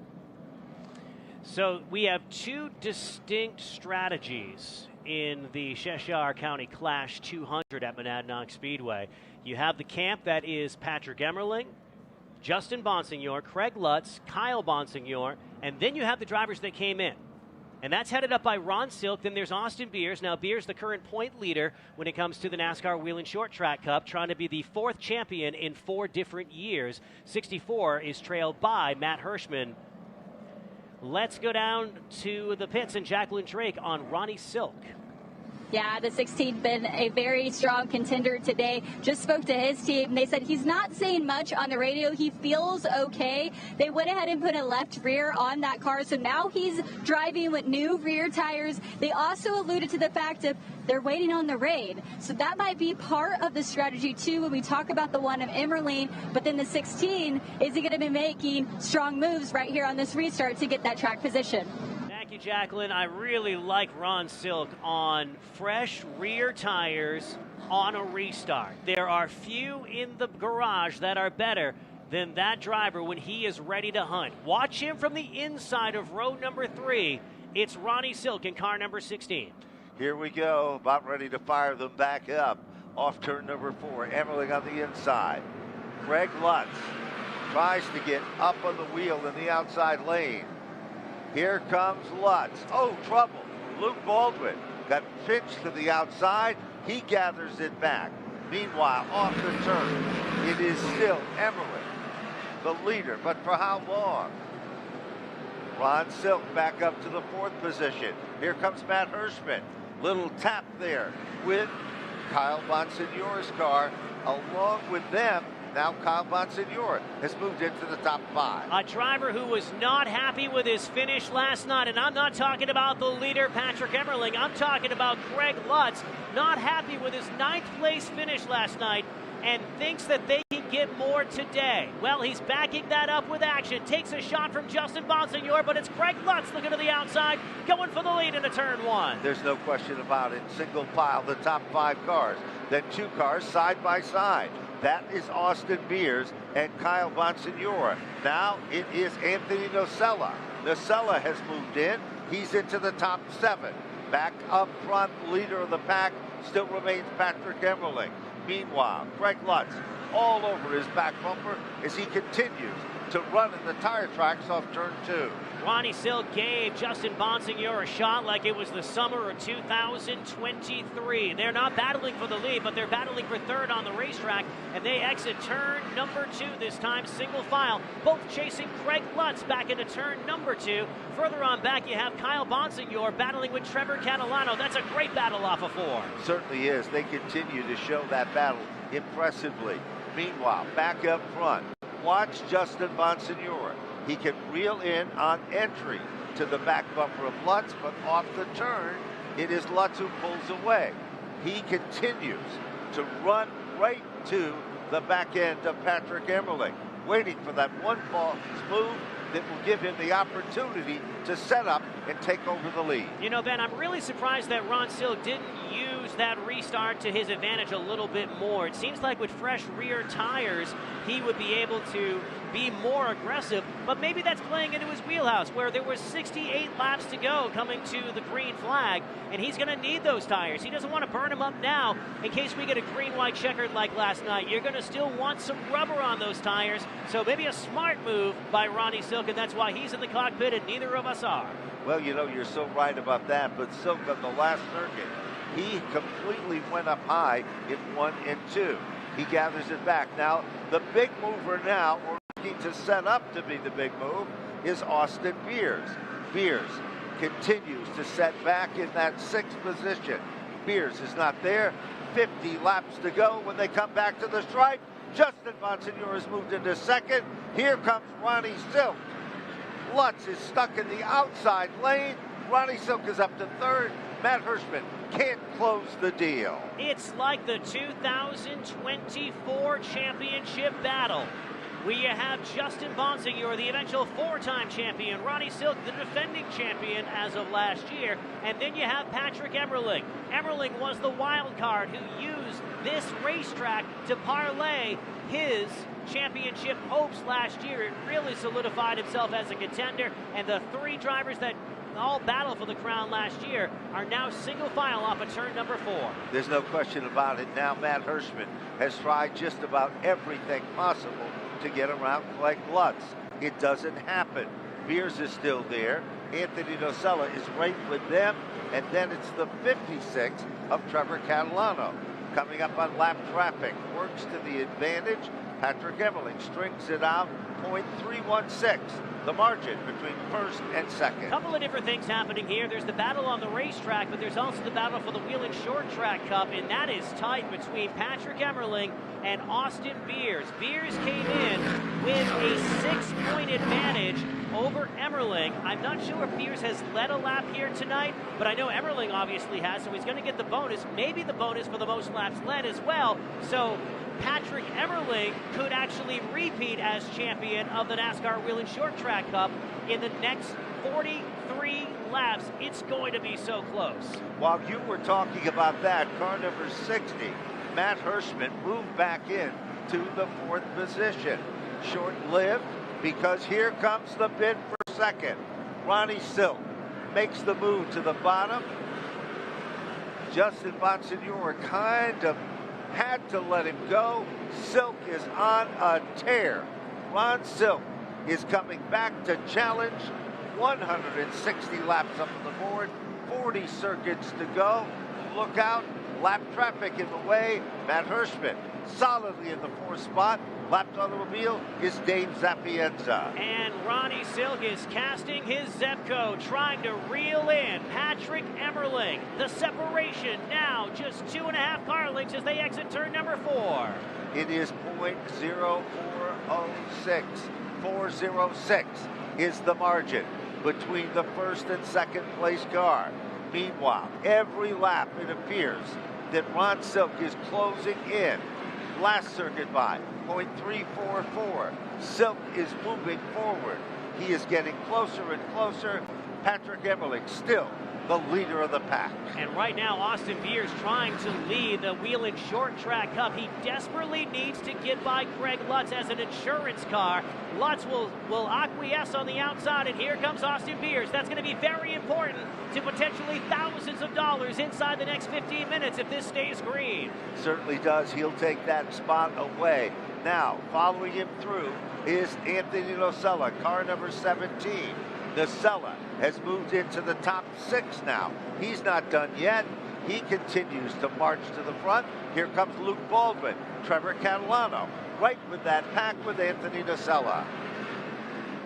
S2: So we have 2 distinct strategies in the Cheshire County Clash 200 at Monadnock Speedway. You have the camp that is Patrick Emerling, Justin Bonsignor, Craig Lutz, Kyle Bonsignor, and then you have the drivers that came in. And that's headed up by Ron Silk. Then there's Austin Beers. Now, Beers, the current point leader when it comes to the NASCAR Whelen Short Track Cup, trying to be the 4th champion in 4 different years. 64 is trailed by Matt Hirschman. Let's go down to the pits and Jacqueline Drake on Ronnie Silk.
S3: Yeah, the 16 been a very strong contender today. Just spoke to his team. They said he's not saying much on the radio. He feels okay. They went ahead and put a left rear on that car, so now he's driving with new rear tires. They also alluded to the fact that they're waiting on the rain. So that might be part of the strategy, too, when we talk about the one of Emerling. But then the 16, is he going to be making strong moves right here on this restart to get that track position?
S2: Thank you, Jacqueline. I really like Ron Silk on fresh rear tires on a restart. There are few in the garage that are better than that driver when he is ready to hunt. Watch him from the inside of row number 3. It's Ronnie Silk in car number 16.
S1: Here we go, about ready to fire them back up. Off turn number 4, Emerling on the inside. Craig Lutz tries to get up on the wheel in the outside lane. Here comes Lutz. Oh, trouble. Luke Baldwin got pinched to the outside. He gathers it back. Meanwhile, off the turn, it is still Emerling, the leader, but for how long? Ron Silk back up to the 4th position. Here comes Matt Hirschman. Little tap there with Kyle Bonsignore's car. Along with them, now Kyle Bonsignore has moved into the top 5.
S2: A driver who was not happy with his finish last night, and I'm not talking about the leader, Patrick Emerling. I'm talking about Craig Lutz, not happy with his 9th place finish last night and thinks that they can get more today. Well, he's backing that up with action. Takes a shot from Justin Bonsignore, but it's Craig Lutz looking to the outside, going for the lead into turn 1.
S1: There's no question about it. Single file, the top 5 cars. Then 2 cars side by side. That is Austin Beers and Kyle Bonsignore. Now it is Anthony Nocella. Nocella has moved in. He's into the top 7. Back up front, leader of the pack still remains Patrick Emerling. Meanwhile, Craig Lutz all over his back bumper as he continues to run in the tire tracks off turn 2.
S2: Ronnie Silk gave Justin Bonsignore a shot like it was the summer of 2023. They're not battling for the lead, but they're battling for 3rd on the racetrack, and they exit turn number 2 this time, single file, both chasing Craig Lutz back into turn number 2. Further on back, you have Kyle Bonsignore battling with Trevor Catalano. That's a great battle off of 4.
S1: Certainly is. They continue to show that battle impressively. Meanwhile, back up front, watch Justin Bonsignore. He can reel in on entry to the back bumper of Lutz, but off the turn, it is Lutz who pulls away. He continues to run right to the back end of Patrick Emerling, waiting for that one false move that will give him the opportunity to set up and take over the lead.
S2: You know, Ben, I'm really surprised that Ron Silk didn't use that restart to his advantage a little bit more. It seems like with fresh rear tires, he would be able to be more aggressive, but maybe that's playing into his wheelhouse where there were 68 laps to go coming to the green flag, and he's going to need those tires. He doesn't want to burn them up now in case we get a green-white checkered like last night. You're going to still want some rubber on those tires, so maybe a smart move by Ronnie Silk, and that's why he's in the cockpit and neither of us are.
S1: Well, you know, you're so right about that, but Silk on the last circuit, he completely went up high in 1 and 2. He gathers it back. Now, the big mover now, or looking to set up to be the big move, is Austin Beers. Beers continues to set back in that 6th position. Beers is not there. 50 laps to go when they come back to the stripe. Justin Bonsignore has moved into 2nd. Here comes Ronnie Silk. Lutz is stuck in the outside lane. Ronnie Silk is up to 3rd. Matt Hirschman can't close the deal.
S2: It's like the 2024 championship battle, where you have Justin Bonsignore, the eventual 4-time champion, Ronnie Silk, the defending champion as of last year, and then you have Patrick Emerling. Emerling was the wild card who used this racetrack to parlay his championship hopes last year. It really solidified himself as a contender, and the 3 drivers that all battle for the crown last year are now single file off of turn number 4.
S1: There's no question about it. Now Matt Hirschman has tried just about everything possible to get around Craig Lutz. It doesn't happen. Beers is still there. Anthony Nocella is right with them. And then it's the 56 of Trevor Catalano. Coming up on lap traffic. Works to the advantage. Patrick Emerling strings it out. 0.316. The margin between 1st and 2nd.
S2: A couple of different things happening here. There's the battle on the racetrack, but there's also the battle for the Whelen Short Track Cup, and that is tight between Patrick Emerling and Austin Beers. Beers came in with a 6-point advantage over Emerling. I'm not sure if Beers has led a lap here tonight, but I know Emerling obviously has, so he's going to get the bonus, maybe the bonus for the most laps led as well. So Patrick Emerling could actually repeat as champion of the NASCAR Whelen Short Track Cup in the next 43 laps. It's going to be so close.
S1: While you were talking about that, car number 60, Matt Hirschman moved back in to the 4th position. Short-lived because here comes the bid for 2nd. Ronnie Silk makes the move to the bottom. Justin Bonsignore kind of had to let him go. Silk is on a tear. Ron Silk is coming back to challenge. 160 laps up on the board, 40 circuits to go. Look out, Lap traffic in the way. Matt Hirschman solidly in the 4th spot. Lapped automobile is Dave Sapienza.
S2: And Ronnie Silk is casting his Zepco, trying to reel in Patrick Emerling. The separation now just 2.5 car lengths as they exit turn number 4.
S1: It is .0406. 406 is the margin between the 1st and 2nd place car. Meanwhile, every lap it appears that Ron Silk is closing in. Last circuit by .344. Silk is moving forward. He is getting closer and closer. Patrick Emerling still the leader of the pack.
S2: And right now, Austin Beers trying to lead the Whelen Short Track Cup. He desperately needs to get by Greg Lutz as an insurance car. Lutz will acquiesce on the outside, and here comes Austin Beers. That's going to be very important to potentially thousands of dollars inside the next 15 minutes if this stays green.
S1: Certainly does. He'll take that spot away. Now, following him through is Anthony Nocella, car number 17. Nocella has moved into the top 6 now. He's not done yet. He continues to march to the front. Here comes Luke Baldwin, Trevor Catalano, right with that pack with Anthony Nocella.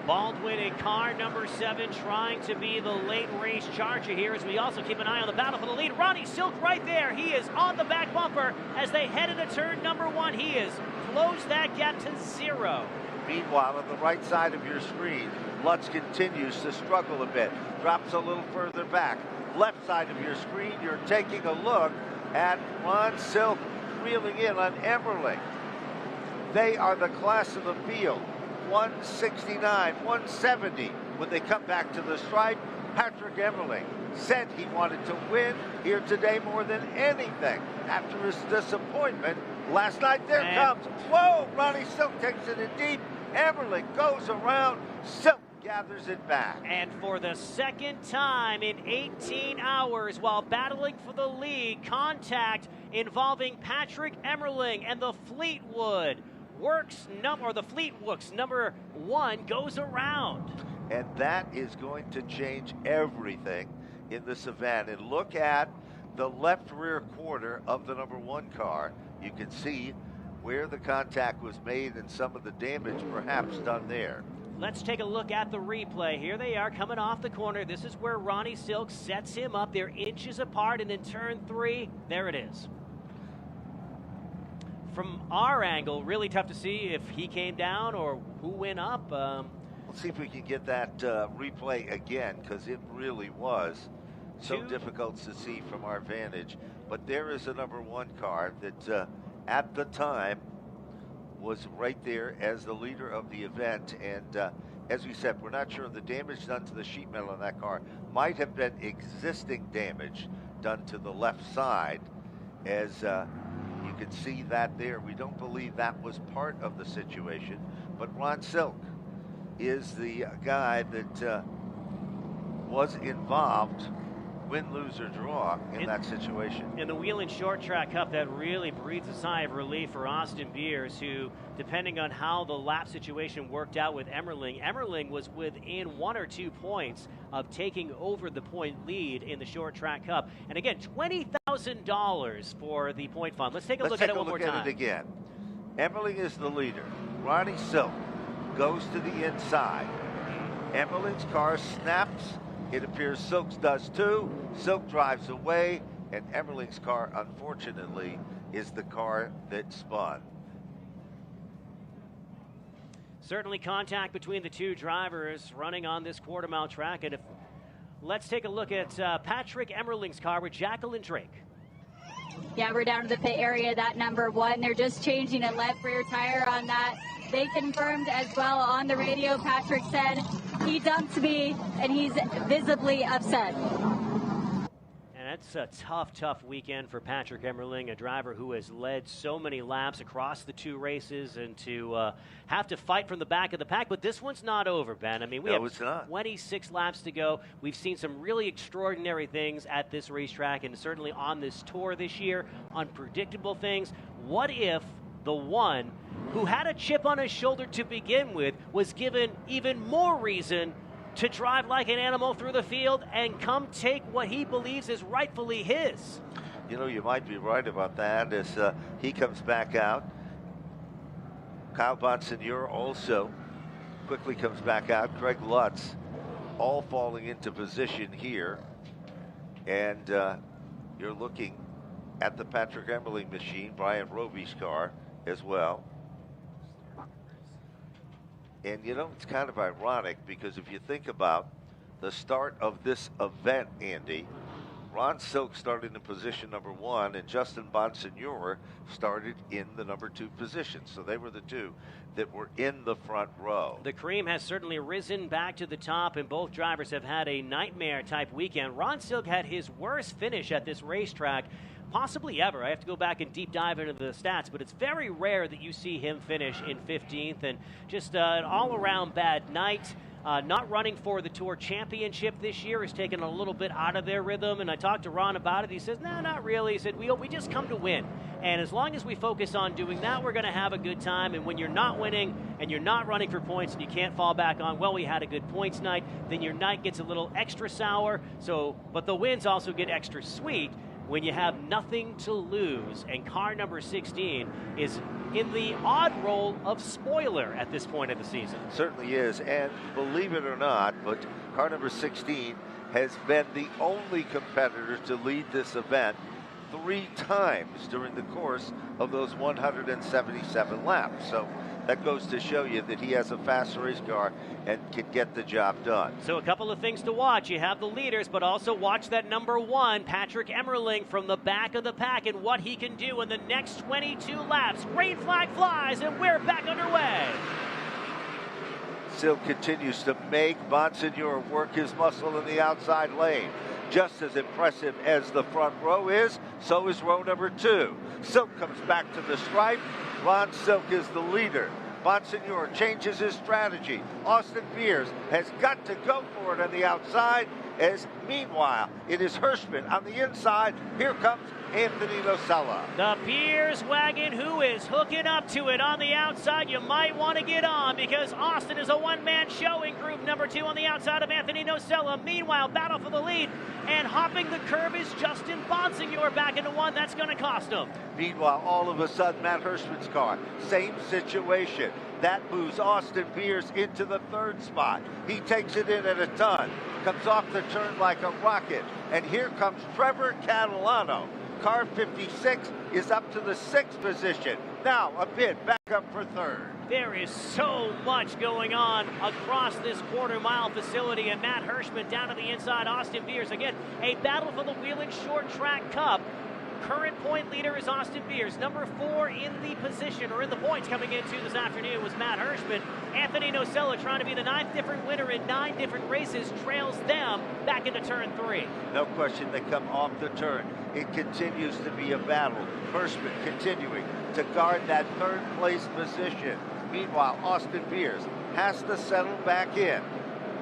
S2: Baldwin in car number 7 trying to be the late race charger here as we also keep an eye on the battle for the lead. Ronnie Silk right there. He is on the back bumper as they head into turn number 1. He has closed that gap to 0.
S1: Meanwhile, on the right side of your screen, Lutz continues to struggle a bit, drops a little further back. Left side of your screen, you're taking a look at Ron Silk reeling in on Emerling. They are the class of the field, 169, 170. When they come back to the stripe, Patrick Emerling said he wanted to win here today more than anything after his disappointment last night. There comes, whoa, Ronnie Silk takes it in deep. Emerling goes around, Silk gathers it back.
S2: And for the second time in 18 hours, while battling for the lead, contact involving Patrick Emerling and the Fleetwood Fleetwooks number 1 goes around.
S1: And that is going to change everything in this event. And look at the left rear quarter of the number 1 car. You can see where the contact was made and some of the damage perhaps done there.
S2: Let's take a look at the replay. Here they are coming off the corner. This is where Ronnie Silk sets him up. They're inches apart, and in turn 3, there it is. From our angle, really tough to see if he came down or who went up.
S1: Let's see if we can get that replay again, because it really was so difficult to see from our vantage. But there is a number 1 car that at the time was right there as the leader of the event. And as we said, we're not sure the damage done to the sheet metal on that car might have been existing damage done to the left side. As you can see that there, we don't believe that was part of the situation. But Ron Silk is the guy that was involved, win, lose, or draw in that situation.
S2: In the Whelen Short Track Cup, that really breathes a sigh of relief for Austin Beers, who, depending on how the lap situation worked out with Emerling was within 1 or 2 points of taking over the point lead in the Short Track Cup. And again, $20,000 for the point fund. Let's take a look at it one more time.
S1: Let's take a look at it again. Emerling is the leader. Ronnie Silk goes to the inside. Emerling's car snaps. It appears Silk's does too. Silk drives away, and Emerling's car, unfortunately, is the car that spun.
S2: Certainly contact between the 2 drivers running on this quarter-mile track. And let's take a look at Patrick Emerling's car with Jacqueline Drake.
S3: Yeah, we're down to the pit area, that number 1. They're just changing a left rear tire on that. They confirmed as well on the radio. Patrick said he dumped me, and he's visibly upset.
S2: And that's a tough weekend for Patrick Emerling, a driver who has led so many laps across the 2 races, and to have to fight from the back of the pack. But this one's not over, Ben. I mean, we have 26 laps to go. We've seen some really extraordinary things at this racetrack, and certainly on this tour this year, unpredictable things. What if the one who had a chip on his shoulder to begin with was given even more reason to drive like an animal through the field and come take what he believes is rightfully his?
S1: You know, you might be right about that as he comes back out. Kyle Bonsignor also quickly comes back out. Craig Lutz all falling into position here. And you're looking at the Patrick Emerling machine, Brian Roby's car as well. And you know, it's kind of ironic because if you think about the start of this event, Andy, Ron Silk started in position number 1 and Justin Bonsignor started in the number 2 position. So they were the two that were in the front row.
S2: The cream has certainly risen back to the top, and both drivers have had a nightmare-type weekend. Ron Silk had his worst finish at this racetrack possibly ever. I have to go back and deep dive into the stats, but it's very rare that you see him finish in 15th, and just an all-around bad night. Not running for the Tour Championship this year has taken a little bit out of their rhythm, and I talked to Ron about it. He says, no, not really. He said, we just come to win, and as long as we focus on doing that, we're going to have a good time, and when you're not winning and you're not running for points and you can't fall back on, well, we had a good points night, then your night gets a little extra sour, but the wins also get extra sweet when you have nothing to lose, and car number 16 is in the odd role of spoiler at this point of the season.
S1: Certainly is, and believe it or not, but car number 16 has been the only competitor to lead this event 3 times during the course of those 177 laps. So that goes to show you that he has a fast race car and can get the job done.
S2: So a couple of things to watch. You have the leaders, but also watch that number 1, Patrick Emerling, from the back of the pack and what he can do in the next 22 laps. Green flag flies, and we're back underway.
S1: Silk continues to make Bonsignor work his muscle in the outside lane. Just as impressive as the front row is, so is row number 2. Silk comes back to the stripe. Ron Silk is the leader. Bonsignor changes his strategy. Austin Beers has got to go for it on the outside, as meanwhile, it is Hirschman on the inside. Here comes Anthony Nocella.
S2: The Beers wagon, who is hooking up to it on the outside. You might want to get on because Austin is a one-man show in group number 2 on the outside of Anthony Nocella. Meanwhile, battle for the lead, and hopping the curb is Justin Bonsignor back into 1. That's going to cost him.
S1: Meanwhile, all of a sudden, Matt Hirschman's car, same situation. That moves Austin Beers into the 3rd spot. He takes it in at a ton, comes off the turn like a rocket, and here comes Trevor Catalano. Car 56 is up to the 6th position. Now a bit back up for 3rd.
S2: There is so much going on across this quarter-mile facility, and Matt Hirschman down to the inside. Austin Beers, again, a battle for the Whelen Short Track Cup. Current point leader is Austin Beers. Number 4 in the position, or in the points coming into this afternoon, was Matt Hirschman. Anthony Nocella, trying to be the 9th different winner in 9 different races, trails them back into turn 3.
S1: No question, they come off the turn. It continues to be a battle. Hirschman continuing to guard that 3rd place position. Meanwhile, Austin Beers has to settle back in.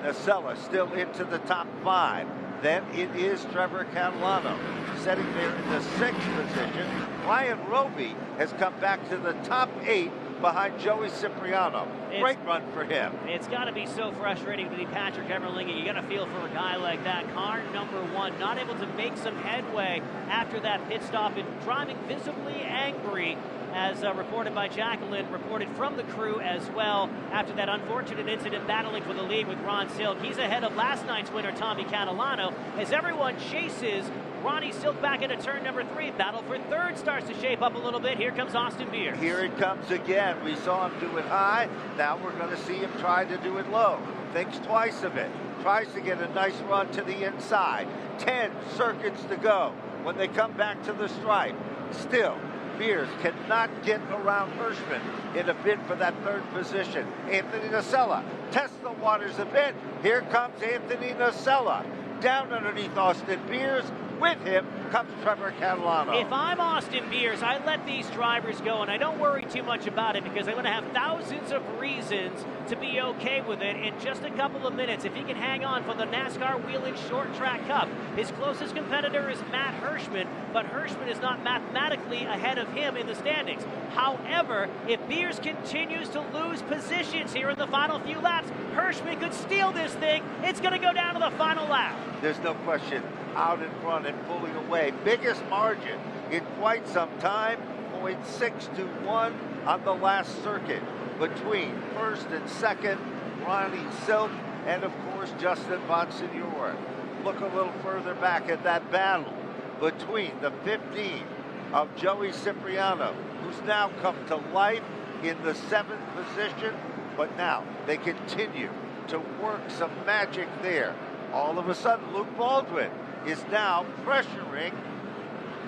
S1: Nocella still into the top 5. Then it is Trevor Catalano setting there in the 6th position. Brian Roby has come back to the top 8 behind Joey Cipriano. Great run for him.
S2: It's got to be so frustrating to be Patrick Emerling, and you got to feel for a guy like that. Car number 1 not able to make some headway after that pit stop and driving visibly angry, as reported by Jacqueline, reported from the crew as well after that unfortunate incident battling for the lead with Ron Silk. He's ahead of last night's winner, Tommy Catalano, as everyone chases Ronnie Silk back into turn number 3. Battle for 3rd starts to shape up a little bit. Here comes Austin Beers.
S1: Here it comes again. We saw him do it high. Now we're going to see him try to do it low. Thinks twice of it. Tries to get a nice run to the inside. 10 circuits to go when they come back to the stripe. Still, Beers cannot get around Hirschman in a bid for that 3rd position. Anthony Nocella tests the waters a bit. Here comes Anthony Nocella. Down underneath Austin Beers. With him comes Trevor Catalano.
S2: If I'm Austin Beers, I let these drivers go, and I don't worry too much about it because I'm going to have thousands of reasons to be okay with it in just a couple of minutes. If he can hang on for the NASCAR Whelen Short Track Cup, his closest competitor is Matt Hirschman, but Hirschman is not mathematically ahead of him in the standings. However, if Beers continues to lose positions here in the final few laps, Hirschman could steal this thing. It's going to go down to the final lap.
S1: There's no question. out in front and pulling away. Biggest margin in quite some time, 0.621 on the last circuit between first and second, Ronnie Silk and, of course, Justin Bonsignore. Look a little further back at that battle between the 15 of Joey Cipriano, who's now come to life in the 7th position, but now they continue to work some magic there. All of a sudden, Luke Baldwin is now pressuring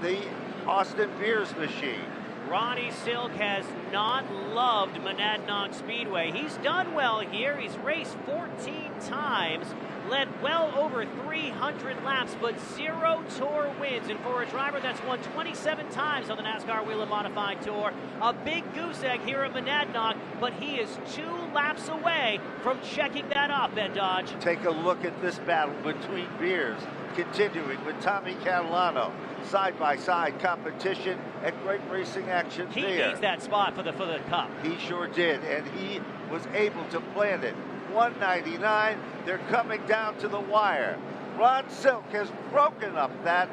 S1: the Austin Beers machine.
S2: Ronnie Silk has not loved Monadnock Speedway. He's done well here. He's raced 14 times, led well over 300 laps, but 0 Tour wins. And for a driver that's won 27 times on the NASCAR Whelen Modified Tour, a big goose egg here at Monadnock, but he is 2 laps away from checking that off, Ben Dodge.
S1: Take a look at this battle between Beers, continuing with Tommy Catalano. Side-by-side competition and great racing action
S2: he
S1: there.
S2: He needs that spot for the Cup.
S1: He sure did, and he was able to plant it. 199, they're coming down to the wire. Ron Silk has broken up that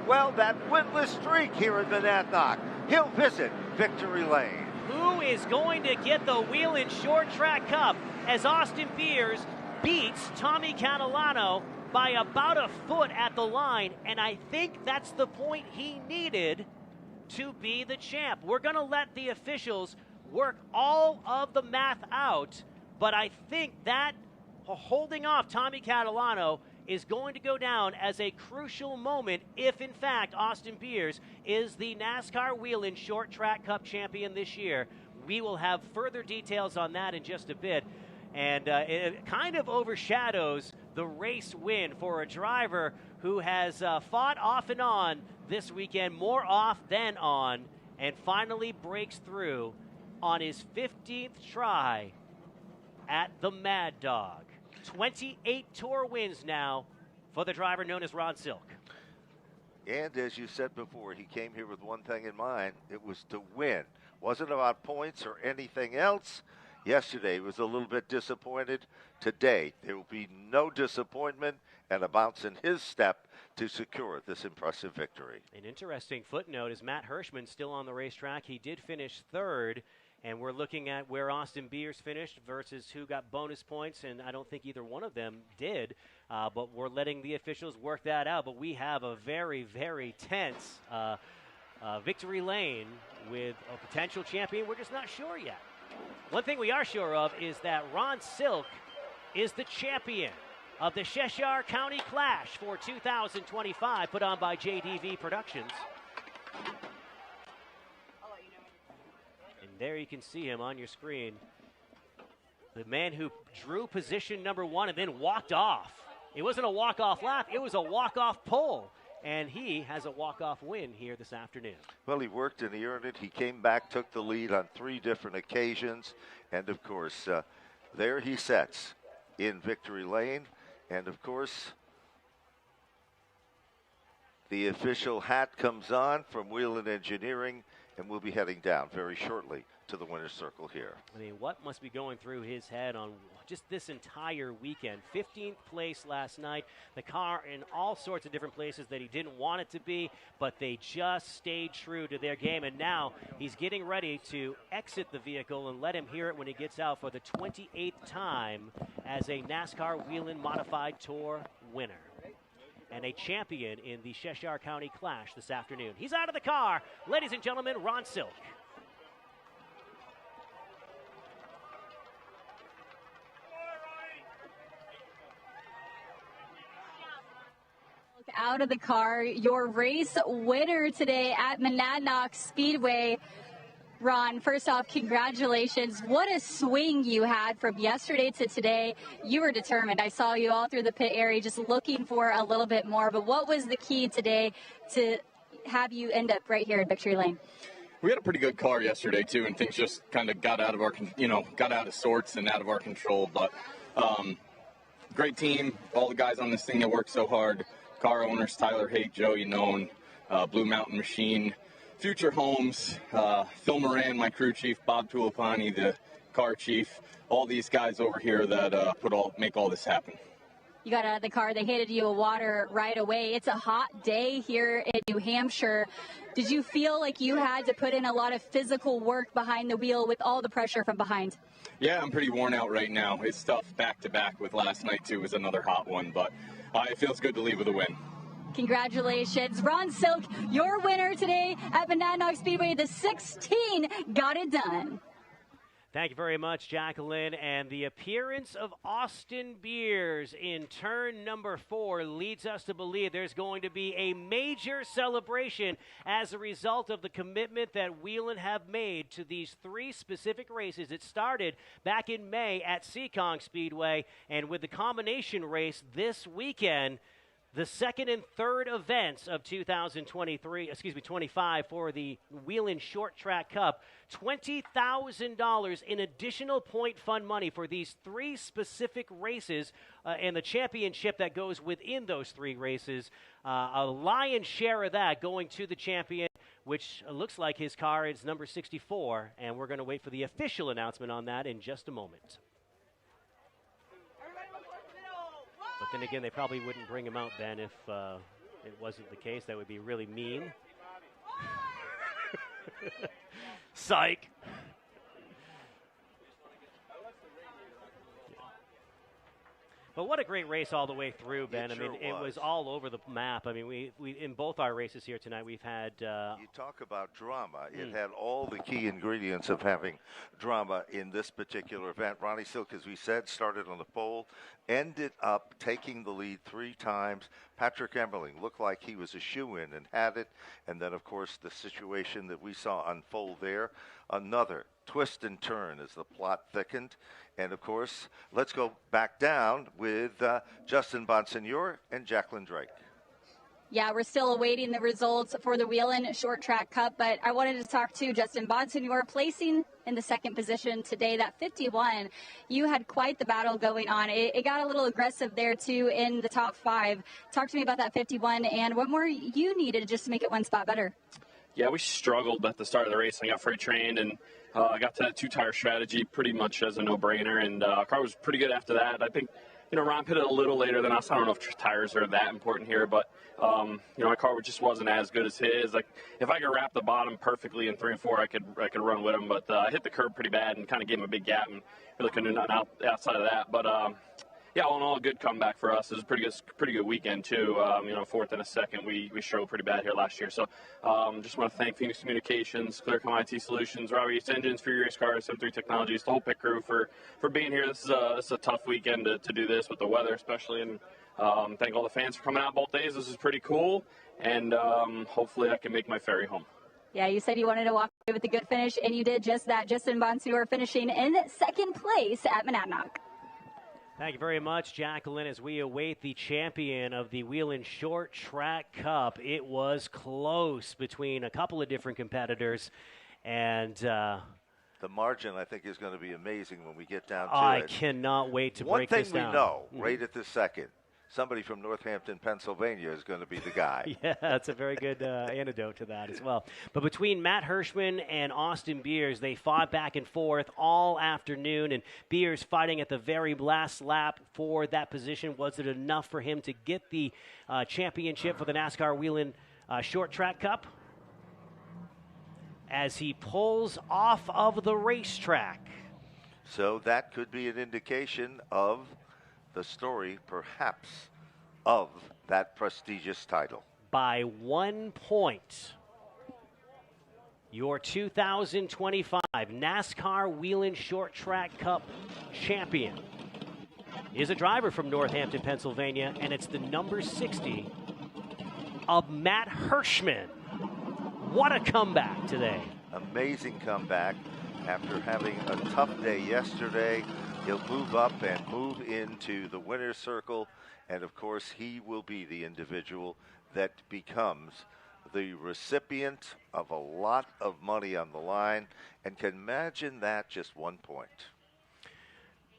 S1: winless streak here in Monadnock. He'll visit Victory Lane.
S2: Who is going to get the Whelen Short Track Cup as Austin Beers beats Tommy Catalano by about a foot at the line, and I think that's the point he needed to be the champ. We're going to let the officials work all of the math out, but I think that holding off Tommy Catalano is going to go down as a crucial moment if, in fact, Austin Beers is the NASCAR Whelen Short Track Cup champion this year. We will have further details on that in just a bit. And it kind of overshadows the race win for a driver who has fought off and on this weekend, more off than on, and finally breaks through on his 15th try at the Mad Dog. 28 Tour wins now for the driver known as Ron Silk.
S1: And as you said before, he came here with one thing in mind. It was to win. Wasn't about points or anything else. Yesterday was a little bit disappointed. Today, there will be no disappointment and a bounce in his step to secure this impressive victory.
S2: An interesting footnote is Matt Hirschman still on the racetrack. He did finish 3rd, and we're looking at where Austin Beers finished versus who got bonus points, and I don't think either one of them did, but we're letting the officials work that out. But we have a very, very tense victory lane with a potential champion. We're just not sure yet. One thing we are sure of is that Ron Silk is the champion of the Cheshire County Clash for 2025, put on by JDV Productions. And there you can see him on your screen. The man who drew position number 1 and then walked off. It wasn't a walk-off lap, it was a walk-off pole. And he has a walk-off win here this afternoon.
S1: Well, he worked and he earned it. He came back, took the lead on 3 different occasions. And, of course, there he sets in victory lane. And, of course, the official hat comes on from Whelen Engineering, and we'll be heading down very shortly to the winner's circle here.
S2: I mean, what must be going through his head on just this entire weekend? 15th place last night. The car in all sorts of different places that he didn't want it to be, but they just stayed true to their game. And now he's getting ready to exit the vehicle and let him hear it when he gets out for the 28th time as a NASCAR Whelen Modified Tour winner and a champion in the Cheshire County Clash this afternoon. He's out of the car. Ladies and gentlemen, Ron Silk.
S3: Out of the car, your race winner today at Monadnock Speedway. Ron, first off, congratulations. What a swing you had from yesterday to today. You were determined. I saw you all through the pit area just looking for a little bit more. But what was the key today to have you end up right here in Victory Lane?
S4: We had a pretty good car yesterday, too, and things just kind of got out of our, got out of sorts and out of our control. But great team, all the guys on this thing that worked so hard. Car owners, Tyler Haight, Joey Known, Blue Mountain Machine, Future Homes, Phil Moran, my crew chief, Bob Tulipani, the car chief, all these guys over here that make all this happen.
S3: You got out of the car, they handed you a water right away. It's a hot day here in New Hampshire. Did you feel like you had to put in a lot of physical work behind the wheel with all the pressure from behind?
S4: Yeah, I'm pretty worn out right now. It's tough back-to-back with last night, too, was another hot one, but it feels good to leave with a win.
S3: Congratulations. Ron Silk, your winner today at Monadnock Speedway. The 16 got it done.
S2: Thank you very much, Jacqueline. And the appearance of Austin Beers in turn number 4 leads us to believe there's going to be a major celebration as a result of the commitment that Whelen have made to these 3 specific races. It started back in May at Seekonk Speedway, and with the combination race this weekend, the second and third events of 25 for the Whelen Short Track Cup, $20,000 in additional point fund money for these 3 specific races and the championship that goes within those 3 races. A lion's share of that going to the champion, which looks like his car is number 64, and we're going to wait for the official announcement on that in just a moment. But then again, they probably wouldn't bring him out, Ben, if it wasn't the case. That would be really mean. Psych. But what a great race all the way through, Ben.
S1: It sure
S2: it was all over the map. I mean, we in both our races here tonight, we've had...
S1: you talk about drama. It had all the key ingredients of having drama in this particular event. Ronnie Silk, as we said, started on the pole, ended up taking the lead 3 times. Patrick Emerling looked like he was a shoo-in and had it. And then, of course, the situation that we saw unfold there, another twist and turn as the plot thickened. And, of course, let's go back down with Justin Bonsignor and Jacqueline Drake.
S3: Yeah, we're still awaiting the results for the Whelen Short Track Cup, but I wanted to talk to Justin Bonsignor, placing in the second position today, that 51. You had quite the battle going on. It got a little aggressive there, too, in the top 5. Talk to me about that 51 and what more you needed just to make it one spot better.
S5: Yeah, we struggled at the start of the race. I got freight trained, and I got to that 2-tire strategy pretty much as a no-brainer, and car was pretty good after that. I think, Ron pitted a little later than us. I don't know if tires are that important here, but, my car just wasn't as good as his. Like, if I could wrap the bottom perfectly in 3 and 4, I could run with him, but I hit the curb pretty bad and kind of gave him a big gap and really couldn't do nothing outside of that. But, yeah, all in all, a good comeback for us. It was a pretty good weekend, too. 4th and a 2nd, we struggled pretty bad here last year. So just want to thank Phoenix Communications, Clearcom IT Solutions, Robbie East Engines, Fury Race Cars, 73 Technologies, the whole pit crew for being here. This is a tough weekend to do this with the weather especially. And thank all the fans for coming out both days. This is pretty cool. And hopefully I can make my ferry home.
S3: Yeah, you said you wanted to walk away with a good finish, and you did just that. Justin Bonsignor finishing in second place at Monadnock.
S2: Thank you very much, Jacqueline, as we await the champion of the Whelen Short Track Cup. It was close between a couple of different competitors, and the
S1: margin, I think, is going to be amazing when we get down to it.
S2: I cannot wait to break this down.
S1: One thing we know, right at this second, somebody from Northampton, Pennsylvania is going to be the guy.
S2: Yeah, that's a very good antidote to that as well. But between Matt Hirschman and Austin Beers, they fought back and forth all afternoon, and Beers fighting at the very last lap for that position. Was it enough for him to get the championship for the NASCAR Whelen Short Track Cup? As he pulls off of the racetrack.
S1: So that could be an indication of the story, perhaps, of that prestigious title.
S2: By 1 point, your 2025 NASCAR Whelen Short Track Cup champion is a driver from Northampton, Pennsylvania, and it's the number 60 of Matt Hirschman. What a comeback today.
S1: Amazing comeback after having a tough day yesterday. He'll move up and move into the winner's circle, and of course he will be the individual that becomes the recipient of a lot of money on the line, and can imagine that just 1 point.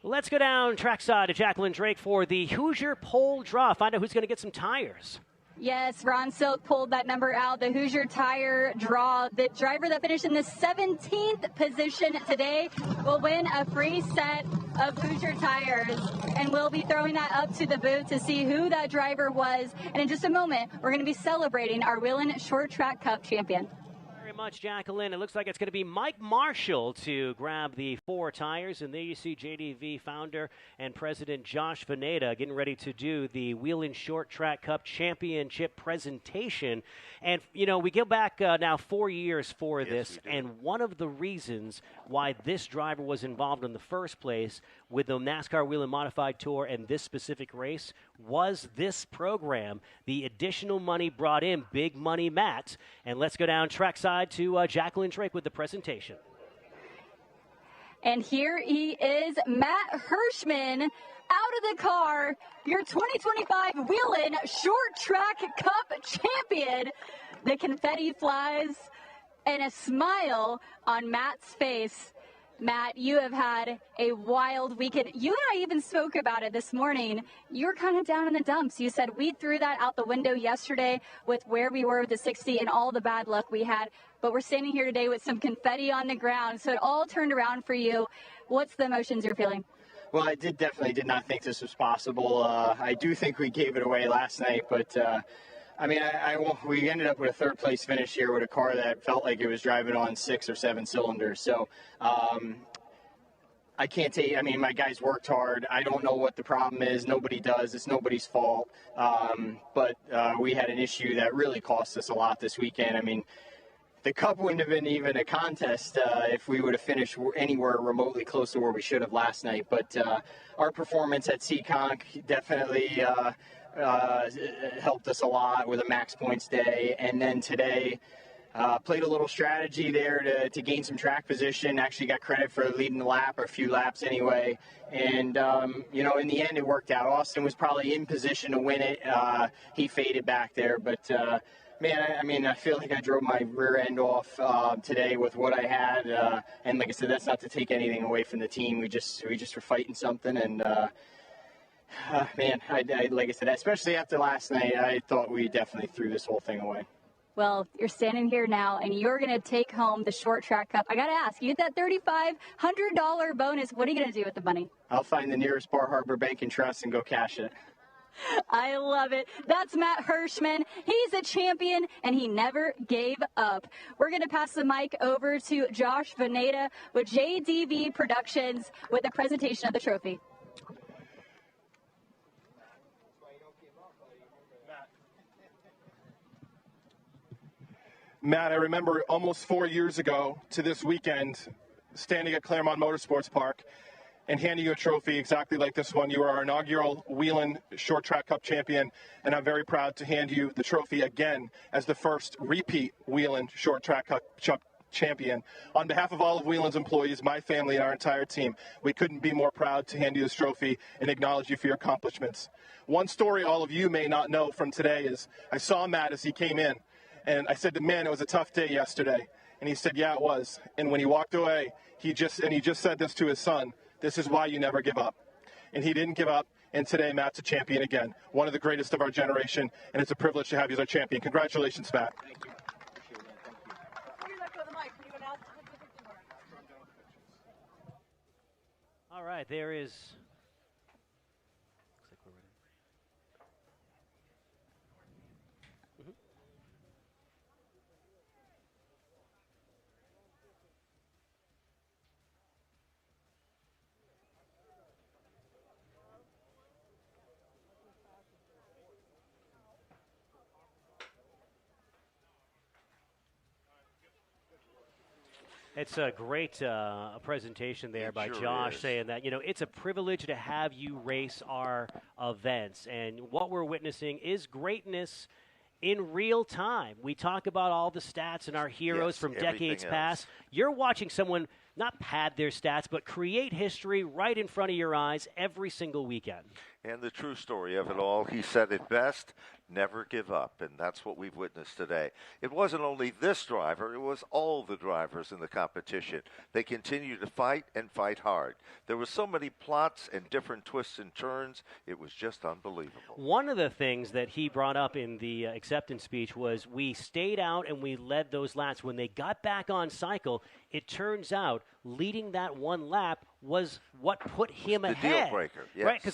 S2: Let's go down trackside to Jacqueline Drake for the Hoosier pole draw. Find out who's going to get some tires.
S3: Yes, Ron Silk pulled that number out, the Hoosier Tire draw. The driver that finished in the 17th position today will win a free set of Hoosier tires, and we'll be throwing that up to the booth to see who that driver was. And in just a moment, we're going to be celebrating our Whelen Short Track Cup champion.
S2: Very much, Jacqueline. It looks like it's going to be Mike Marshall to grab the 4 tires. And there you see JDV founder and president Josh Veneta getting ready to do the Whelen Short Track Cup Championship presentation. And, you know, we go back now 4 years for this. And one of the reasons why this driver was involved in the first place with the NASCAR Whelen Modified Tour and this specific race was this program. The additional money brought in Big Money Matt. And let's go down trackside to Jacqueline Drake with the presentation.
S3: And here he is, Matt Hirschman, out of the car, your 2025 Whelen Short Track Cup champion. The confetti flies and a smile on Matt's face. Matt, you have had a wild weekend. You and I even spoke about it this morning. You were kind of down in the dumps. You said we threw that out the window yesterday with where we were with the 60 and all the bad luck we had. But we're standing here today with some confetti on the ground. So it all turned around for you. What's the emotions you're feeling?
S6: Well, I definitely did not think this was possible. I do think we gave it away last night, but I mean, we ended up with a third-place finish here with a car that felt like it was driving on 6 or 7 cylinders. So I can't tell you. I mean, my guys worked hard. I don't know what the problem is. Nobody does. It's nobody's fault. But we had an issue that really cost us a lot this weekend. I mean, the Cup wouldn't have been even a contest if we would have finished anywhere remotely close to where we should have last night. But our performance at Seekonk definitely helped us a lot with a max points day. And then today, played a little strategy there to gain some track position. Actually got credit for leading the lap, or a few laps anyway. And, you know, in the end, it worked out. Austin was probably in position to win it. He faded back there. But, man, I mean, I feel like I drove my rear end off today with what I had. And like I said, that's not to take anything away from the team. We just were fighting something. And, man, I like I said, especially after last night, I thought we definitely threw this whole thing away.
S3: Well, you're standing here now, and you're going to take home the Short Track Cup. I got to ask, you get that $3,500 bonus. What are you going to do with the money?
S6: I'll find the nearest Bar Harbor Bank and Trust and go cash it.
S3: I love it. That's Matt Hirschman. He's a champion, and he never gave up. We're going to pass the mic over to Josh Veneta with JDV Productions with a presentation of the trophy.
S7: Matt, I remember almost 4 years ago to this weekend standing at Claremont Motorsports Park and handing you a trophy exactly like this one. You were our inaugural Whelen Short Track Cup champion, and I'm very proud to hand you the trophy again as the first repeat Whelen Short Track Cup champion. On behalf of all of Whelen's employees, my family, and our entire team, we couldn't be more proud to hand you this trophy and acknowledge you for your accomplishments. One story all of you may not know from today is I saw Matt as he came in. And I said to him, man, it was a tough day yesterday. And he said, yeah, it was. And when he walked away, he just said this to his son, this is why you never give up. And he didn't give up. And today, Matt's a champion again, one of the greatest of our generation. And it's a privilege to have you as our champion. Congratulations, Matt.
S6: Thank you.
S2: All right, there is... It's a great presentation there by Josh, saying that, you know, it's a privilege to have you race our events. And what we're witnessing is greatness in real time. We talk about all the stats and our heroes from decades past. You're watching someone not pad their stats, but create history right in front of your eyes every single weekend.
S1: And the true story of it all, he said it best, never give up, and that's what we've witnessed today. It wasn't only this driver, it was all the drivers in the competition. They continue to fight and fight hard. There were so many plots and different twists and turns, it was just unbelievable.
S2: One of the things that he brought up in the acceptance speech was we stayed out and we led those laps. When they got back on cycle, it turns out leading that one lap was what put him
S1: the
S2: ahead.
S1: deal breaker, yes.
S2: Right?